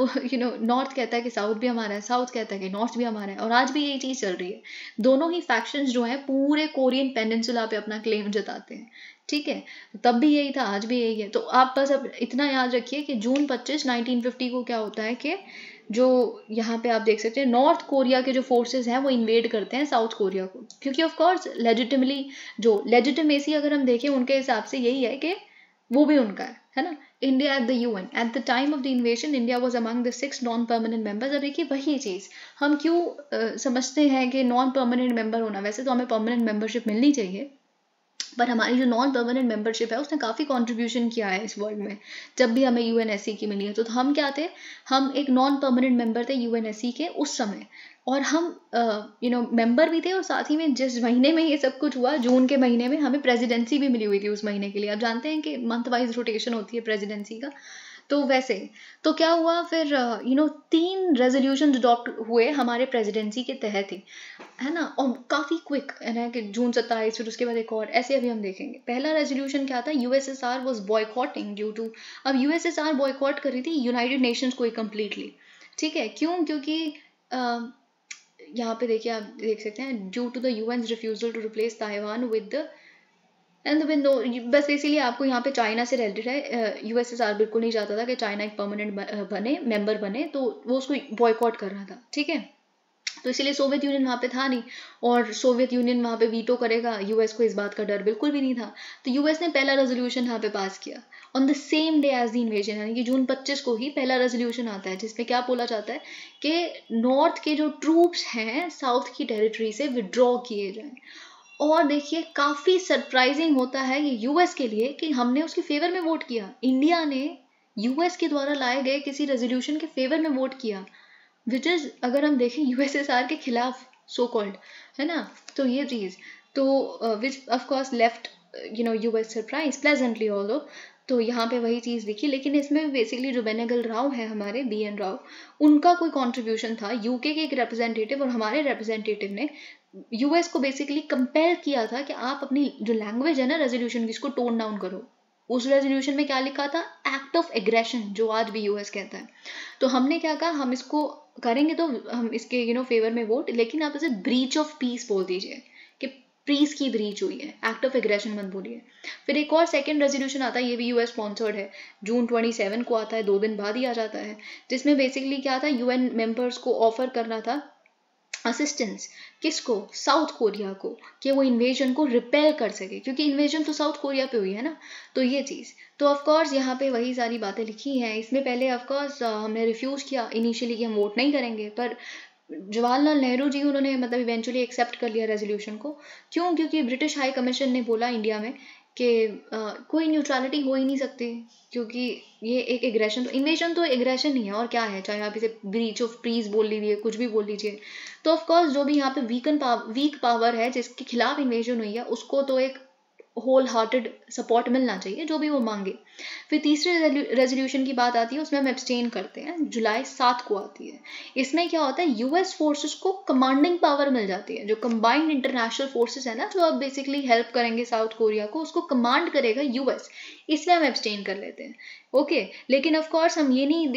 नॉर्थ कहता है कि साउथ भी हमारा है, साउथ कहता है कि नॉर्थ भी हमारा है, और आज भी यही चीज़ चल रही है। दोनों ही फैक्शंस जो हैं पूरे कोरियन पेनिनसुला पे अपना क्लेम जताते हैं, ठीक है। तब भी यही था, आज भी यही है। तो आप बस अब इतना याद रखिए कि जून 25 1950 को क्या होता है कि जो यहाँ पे आप देख सकते हैं नॉर्थ कोरिया के जो फोर्सेस हैं वो इन्वेड करते हैं साउथ कोरिया को, क्योंकि ऑफ कोर्स लेजिटिमली जो लेजिटिमेसी अगर हम देखें उनके हिसाब से यही है कि वो भी उनका है ना। India at the UN at the time of the invasion, India was among the 6 non permanent members. अब देखिए वही चीज़ हम क्यों समझते हैं कि नॉन परमानेंट मेंबर होना, वैसे तो हमें परमानेंट मेंबरशिप मिलनी चाहिए, पर हमारी जो नॉन परमानेंट मेंबरशिप है उसने काफ़ी कंट्रीब्यूशन किया है इस वर्ल्ड में। जब भी हमें यूएनएससी की मिली है तो हम क्या थे, हम एक नॉन परमानेंट मेंबर थे यूएनएससी के उस समय, और हम मेंबर भी थे, और साथ ही में जिस महीने में ये सब कुछ हुआ जून के महीने में हमें प्रेसिडेंसी भी मिली हुई थी उस महीने के लिए। आप जानते हैं कि मंथ वाइज रोटेशन होती है प्रेसिडेंसी का, तो वैसे तो क्या हुआ फिर 3 रेजोल्यूशन अडॉप्ट हुए हमारे प्रेसिडेंसी के तहत ही, है ना, और काफ़ी क्विक है ना, कि जून 27 फिर उसके बाद एक और ऐसे अभी हम देखेंगे। पहला रेजोल्यूशन क्या था, USSR was boycotting due to, अब यूएसएसआर बॉयकॉट कर रही थी यूनाइटेड नेशंस को ही कम्प्लीटली, ठीक है। क्यों, क्योंकि यहाँ पे देखिए आप देख सकते हैं due to the UN's refusal to replace Taiwan with the end window, बस इसीलिए आपको यहाँ पे चाइना से रिलेटेड है। यूएसएसआर बिल्कुल नहीं चाहता था कि चाइना एक परमानेंट बने, मेंबर बने, तो वो उसको बॉयकॉट कर रहा था, ठीक है। तो इसीलिए सोवियत यूनियन वहाँ पे था नहीं, और सोवियत यूनियन वहाँ पे वीटो करेगा, यूएस को इस बात का डर बिल्कुल भी नहीं था। तो यूएस ने पहला रेजोल्यूशन यहाँ पे पास किया on the same day as the invasion, यानी कि जून 25 को ही पहला रेजोल्यूशन आता है, जिसमें क्या बोला जाता है कि नॉर्थ के जो ट्रूप्स हैं साउथ की टेरिटरी से विड्रॉ किए जाएं। और देखिए काफ़ी सरप्राइजिंग होता है ये यूएस के लिए कि हमने उसके फेवर में वोट किया, इंडिया ने यूएस के द्वारा लाए गए किसी रेजोल्यूशन के फेवर में वोट किया, विच इज़ अगर हम देखें यूएसएसआर के खिलाफ सो कॉल्ड, है ना। तो ये चीज़ तो which of course left US surprise pleasantly although. तो यहाँ पे वही चीज़ दिखी, लेकिन इसमें बेसिकली जो बेनेगल राव है हमारे BN राव, उनका कोई कंट्रीब्यूशन था, यूके के एक रिप्रेजेंटेटिव और हमारे रिप्रेजेंटेटिव ने यूएस को बेसिकली कंपेल किया था कि आप अपनी जो लैंग्वेज है ना रेजोल्यूशन की, इसको टोन डाउन करो। उस रेजोल्यूशन में क्या लिखा था, एक्ट ऑफ एग्रेशन, जो आज भी यूएस कहता है। तो हमने क्या कहा, हम इसको करेंगे तो हम इसके फेवर में वोट, लेकिन आप इसे ब्रीच ऑफ पीस बोल दीजिए कि पीस की ब्रीच हुई है, एक्ट ऑफ एग्रेशन मत बोलिए। फिर एक और सेकंड रेजोल्यूशन आता है, ये भी यूएस स्पॉन्सर्ड है, जून 27 को आता है, 2 दिन बाद ही आ जाता है, जिसमें बेसिकली क्या था, यूएन मेंबर्स को ऑफर करना था असिस्टेंस, किसको, साउथ कोरिया को, कि वो इन्वेजन को रिपेल कर सके, क्योंकि इन्वेजन तो साउथ कोरिया पे हुई है ना। तो ये चीज़ तो ऑफ कोर्स यहाँ पे वही सारी बातें लिखी हैं। इसमें पहले ऑफ कोर्स हमने रिफ्यूज़ किया इनिशियली कि हम वोट नहीं करेंगे, पर जवाहरलाल नेहरू जी उन्होंने मतलब इवेंचुअली एक्सेप्ट कर लिया रेजोल्यूशन को। क्यों, क्योंकि ब्रिटिश हाई कमीशन ने बोला इंडिया में कि कोई न्यूट्रलिटी हो ही नहीं सकती, क्योंकि ये एक एग्रेशन, तो इन्वेजन तो एग्रेशन ही है, और क्या है, चाहे आप इसे ब्रीच ऑफ पीस बोल लीजिए, कुछ भी बोल लीजिए। तो ऑफ कोर्स जो भी यहाँ पे वीक पावर है जिसके खिलाफ इन्वेजन हुई है, उसको तो एक होल हार्टेड सपोर्ट मिलना चाहिए, जो भी वो मांगे। फिर तीसरे रेजोल्यूशन की बात आती है, उसमें हम एब्सटेन करते हैं, जुलाई 7 को आती है। इसमें क्या होता है, यूएस फोर्सेस को कमांडिंग पावर मिल जाती है, जो कंबाइंड इंटरनेशनल फोर्सेस है ना, जो अब बेसिकली हेल्प करेंगे साउथ कोरिया को, उसको कमांड करेगा यूएस, इसलिए हम एब्सटेन कर लेते हैं। ओके, लेकिन ऑफ कोर्स हम ये नहीं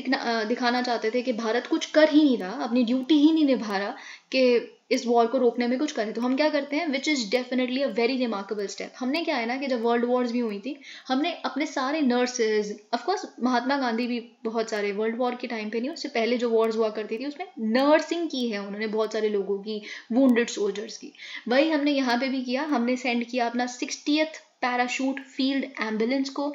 दिखाना चाहते थे कि भारत कुछ कर ही नहीं रहा, अपनी ड्यूटी ही नहीं निभा रहा कि इस वॉर को रोकने में कुछ करें। तो हम क्या करते हैं, which is definitely a very remarkable step. हमने क्या है ना कि जब वर्ल्ड वॉर्स भी हुई थी, हमने अपने सारे नर्सेज, ऑफकोर्स महात्मा गांधी भी बहुत सारे वर्ल्ड वॉर के टाइम पे नहीं, उससे पहले जो वॉर्स हुआ करती थी उसमें नर्सिंग की है उन्होंने, बहुत सारे लोगों की, वुंडेड सोल्जर्स की। वही हमने यहाँ पे भी किया, हमने सेंड किया अपना 60th पैराशूट फील्ड एम्बुलेंस को,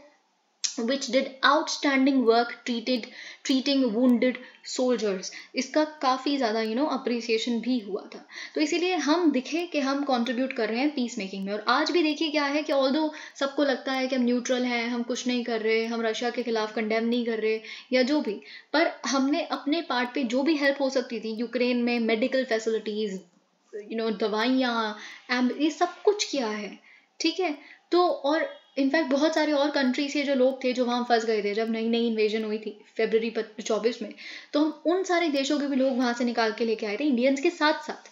which did outstanding work treating wounded soldiers. इसका काफ़ी ज़्यादा अप्रिसिएशन भी हुआ था। तो इसीलिए हम दिखे कि हम कंट्रीब्यूट कर रहे हैं पीस मेकिंग में। और आज भी देखिए क्या है कि ऑल्दो सबको लगता है कि हम न्यूट्रल हैं, हम कुछ नहीं कर रहे, हम रशिया के खिलाफ कंडेम नहीं कर रहे या जो भी, पर हमने अपने पार्ट पे जो भी हेल्प हो सकती थी यूक्रेन में, मेडिकल फैसिलिटीज़, दवाइयाँ, ये सब कुछ किया है। ठीक है, तो और इनफैक्ट बहुत सारे और कंट्री से जो लोग थे जो वहाँ फंस गए थे जब नई नई इन्वेजन हुई थी फरवरी 24 में, तो हम उन सारे देशों के भी लोग वहाँ से निकाल के लेके आए थे इंडियंस के साथ साथ।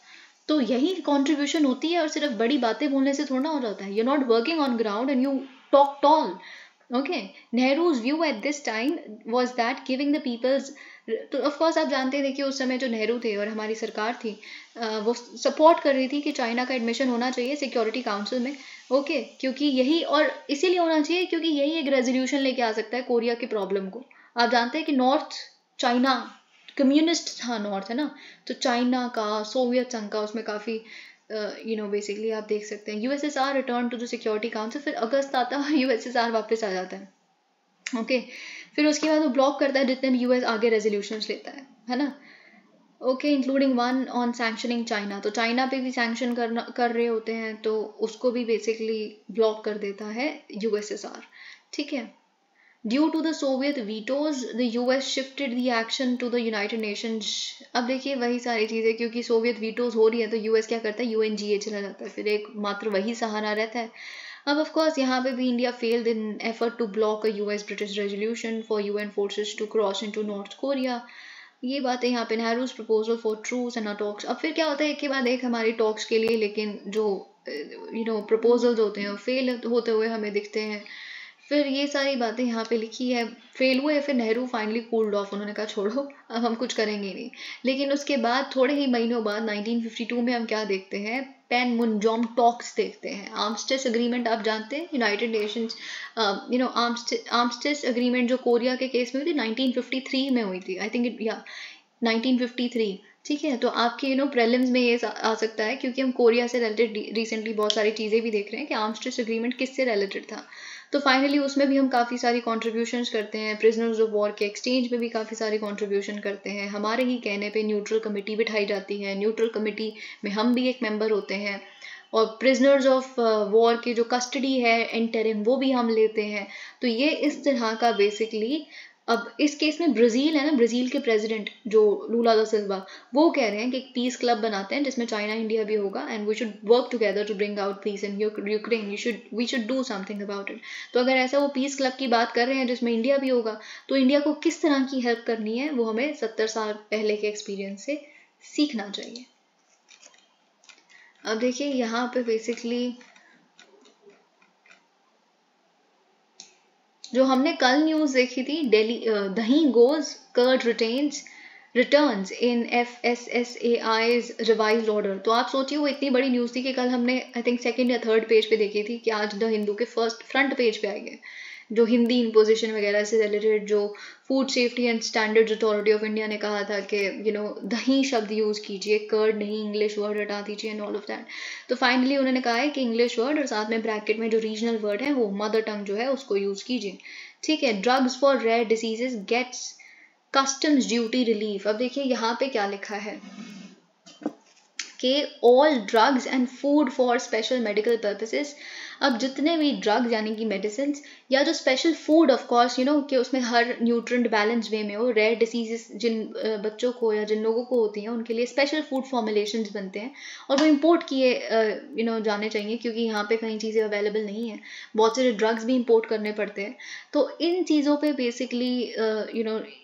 तो यही कंट्रीब्यूशन होती है, और सिर्फ बड़ी बातें बोलने से थोड़ा हो जाता है। You not working on ground and you talk tall. Okay, Nehru's view at this time was that giving the people's, तो ऑफ कोर्स आप जानते थे कि उस समय जो नेहरू थे और हमारी सरकार थी वो सपोर्ट कर रही थी कि चाइना का एडमिशन होना चाहिए सिक्योरिटी काउंसिल में। ओके, क्योंकि यही, और इसीलिए होना चाहिए क्योंकि यही एक रेजोल्यूशन लेके आ सकता है कोरिया की प्रॉब्लम को। आप जानते हैं कि नॉर्थ चाइना कम्युनिस्ट था, नॉर्थ है ना, तो चाइना का, सोवियत संघ का, उसमें काफ़ी बेसिकली आप देख सकते हैं USSR return to the security council, फिर अगस्त आता है यूएसएसआर वापस आ जाता है। ओके, फिर उसके बाद वो ब्लॉक करता है जितने भी यूएस आगे रेजोल्यूशंस लेता है ना। Okay, including one on sanctioning China, तो चाइना पे भी सैंक्शन कर रहे होते हैं, तो उसको भी बेसिकली ब्लॉक कर देता है यूएसएसआर। ठीक है, Due to the Soviet vetoes, the US shifted the action to the United Nations. अब देखिए वही सारी चीज़ें, क्योंकि सोवियत वीटोज हो रही है तो यूएस क्या करता है, यूएनजीए चला जाता है, फिर एक मात्र वही सहारा रहता है। अब ऑफ कोर्स यहाँ पे भी India failed in effort to block a US British resolution for UN forces to cross into North Korea. ये बातें यहाँ पे Nehru's proposal for truce and talks. अब फिर क्या होता है एक के बाद एक हमारी टॉक्स के लिए, लेकिन जो प्रपोजल्स होते हैं वो फेल होते हुए हमें दिखते हैं। फिर ये सारी बातें यहाँ पे लिखी है, फेल हुए, फिर नेहरू फाइनली कूल्ड ऑफ, उन्होंने कहा छोड़ो अब हम कुछ करेंगे नहीं। लेकिन उसके बाद थोड़े ही महीनों बाद 1952 में हम क्या देखते हैं, पैन मुनजोम टॉक्स देखते हैं। आर्मस्टिस एग्रीमेंट आप जानते हैं, यूनाइटेड नेशंस आर्मस्टिस एग्रीमेंट जो कोरिया के केस में हुई थी 1953 में हुई थी, आई थिंक या 1953। ठीक है, तो आपके प्रीलिम्स में ये आ सकता है, क्योंकि हम कोरिया से रिलेटेड रिसेंटली बहुत सारी चीज़ें भी देख रहे हैं कि आर्मस्टिस एग्रीमेंट किससे रिलेटेड था। तो फाइनली उसमें भी हम काफ़ी सारी कॉन्ट्रीब्यूशंस करते हैं, प्रिजनर्स ऑफ वॉर के एक्सचेंज में भी काफ़ी सारी कॉन्ट्रीब्यूशन करते हैं। हमारे ही कहने पे न्यूट्रल कमेटी बिठाई जाती है, न्यूट्रल कमेटी में हम भी एक मेंबर होते हैं, और प्रिजनर्स ऑफ वॉर की जो कस्टडी है इंटरिम वो भी हम लेते हैं। तो ये इस तरह का बेसिकली, अब इस केस में ब्राज़ील है ना, ब्राज़ील के प्रेसिडेंट जो लूला दा सिल्वा, वो कह रहे हैं कि एक पीस क्लब बनाते हैं जिसमें चाइना इंडिया भी होगा, and we should work together to bring out peace in Ukraine, we should do something about it. तो अगर ऐसा वो पीस क्लब की बात कर रहे हैं जिसमें इंडिया भी होगा, तो इंडिया को किस तरह की हेल्प करनी है वो हमें 70 साल पहले के एक्सपीरियंस से सीखना चाहिए। अब देखिए यहाँ पे बेसिकली जो हमने कल न्यूज़ देखी थी, Delhi dahi goes curd returns in FSSAI's revised order. तो आप सोचिए वो इतनी बड़ी न्यूज़ थी कि कल हमने आई थिंक सेकंड या थर्ड पेज पे देखी थी, कि आज द हिंदू के फ्रंट पेज पे आई है, जो हिंदी इम्पोजिशन वगैरह से रिलेटेड, जो food safety and standards authority of India ने कहा था कि दही शब्द यूज़ कीजिए, कर्ड नहीं, इंग्लिश वर्ड हटा दीजिए एंड ऑल ऑफ दैट। तो फाइनली उन्होंने कहा है कि इंग्लिश वर्ड और साथ में ब्रैकेट में जो रीजनल वर्ड है वो मदर टंग जो है उसको यूज़ कीजिए। ठीक है, drugs for rare diseases gets customs duty relief. अब देखिए यहाँ पे क्या लिखा है कि all drugs and food for special medical purposes. अब जितने भी ड्रग्स यानी कि मेडिसिन या जो स्पेशल फूड, ऑफ कोर्स कि उसमें हर न्यूट्रिएंट बैलेंस वे में हो, रेयर डिसीजेस जिन बच्चों को या जिन लोगों को होती हैं उनके लिए स्पेशल फूड फॉर्मुलेशंस बनते हैं, और वो इंपोर्ट किए जाने चाहिए, क्योंकि यहाँ पे कई चीज़ें अवेलेबल नहीं है, बहुत सारे ड्रग्स भी इंपोर्ट करने पड़ते हैं। तो इन चीज़ों पे बेसिकली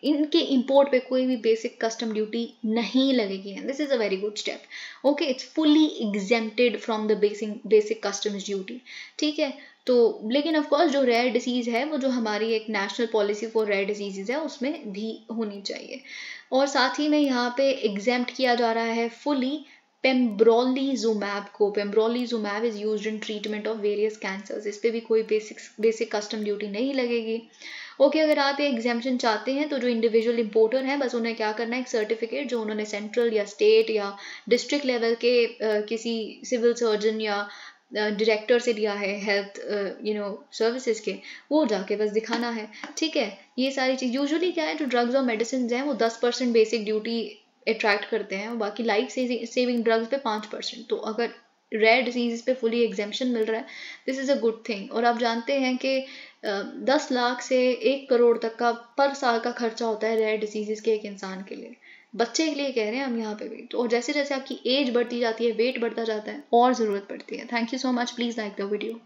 इनके इंपोर्ट पे कोई भी बेसिक कस्टम ड्यूटी नहीं लगेगी, and this is a very good step. Okay, it's fully exempted from the basic customs duty. ठीक है, तो लेकिन ऑफ कोर्स जो रेयर डिसीज़ है वो जो हमारी एक national policy for rare disease है उसमें भी होनी चाहिए। और साथ ही में यहाँ पे एग्जेम्प्ट किया जा रहा है फुली पेम्ब्रोलिजुमैब को। Pembrolizumab is used in treatment of various cancers, इस पर भी कोई बेसिक कस्टम ड्यूटी नहीं लगेगी। ओके, अगर आप ये एग्जामेशन चाहते हैं तो जो इंडिविजुअल इंपोर्टर हैं बस उन्हें क्या करना है, एक सर्टिफिकेट जो उन्होंने सेंट्रल या स्टेट या डिस्ट्रिक्ट लेवल के किसी सिविल सर्जन या डायरेक्टर से लिया है हेल्थ सर्विसेज के, वो जाके बस दिखाना है, ठीक है। ये सारी चीज़ यूजुअली क्या है, जो ड्रग्स और मेडिसिन हैं वो 10% बेसिक ड्यूटी अट्रैक्ट करते हैं, और बाकी लाइफ सेविंग ड्रग्स पे 5%। तो अगर रेयर डिजीज पे फुली एग्जेम्पशन मिल रहा है, this is a good thing. और आप जानते हैं कि 10 लाख से 1 करोड़ तक का पर साल का खर्चा होता है रेयर डिजीज़ के एक इंसान के लिए, बच्चे के लिए कह रहे हैं हम यहाँ पे भी। तो और जैसे जैसे आपकी एज बढ़ती जाती है, वेट बढ़ता जाता है, और ज़रूरत पड़ती है। Thank you so much, please like the video.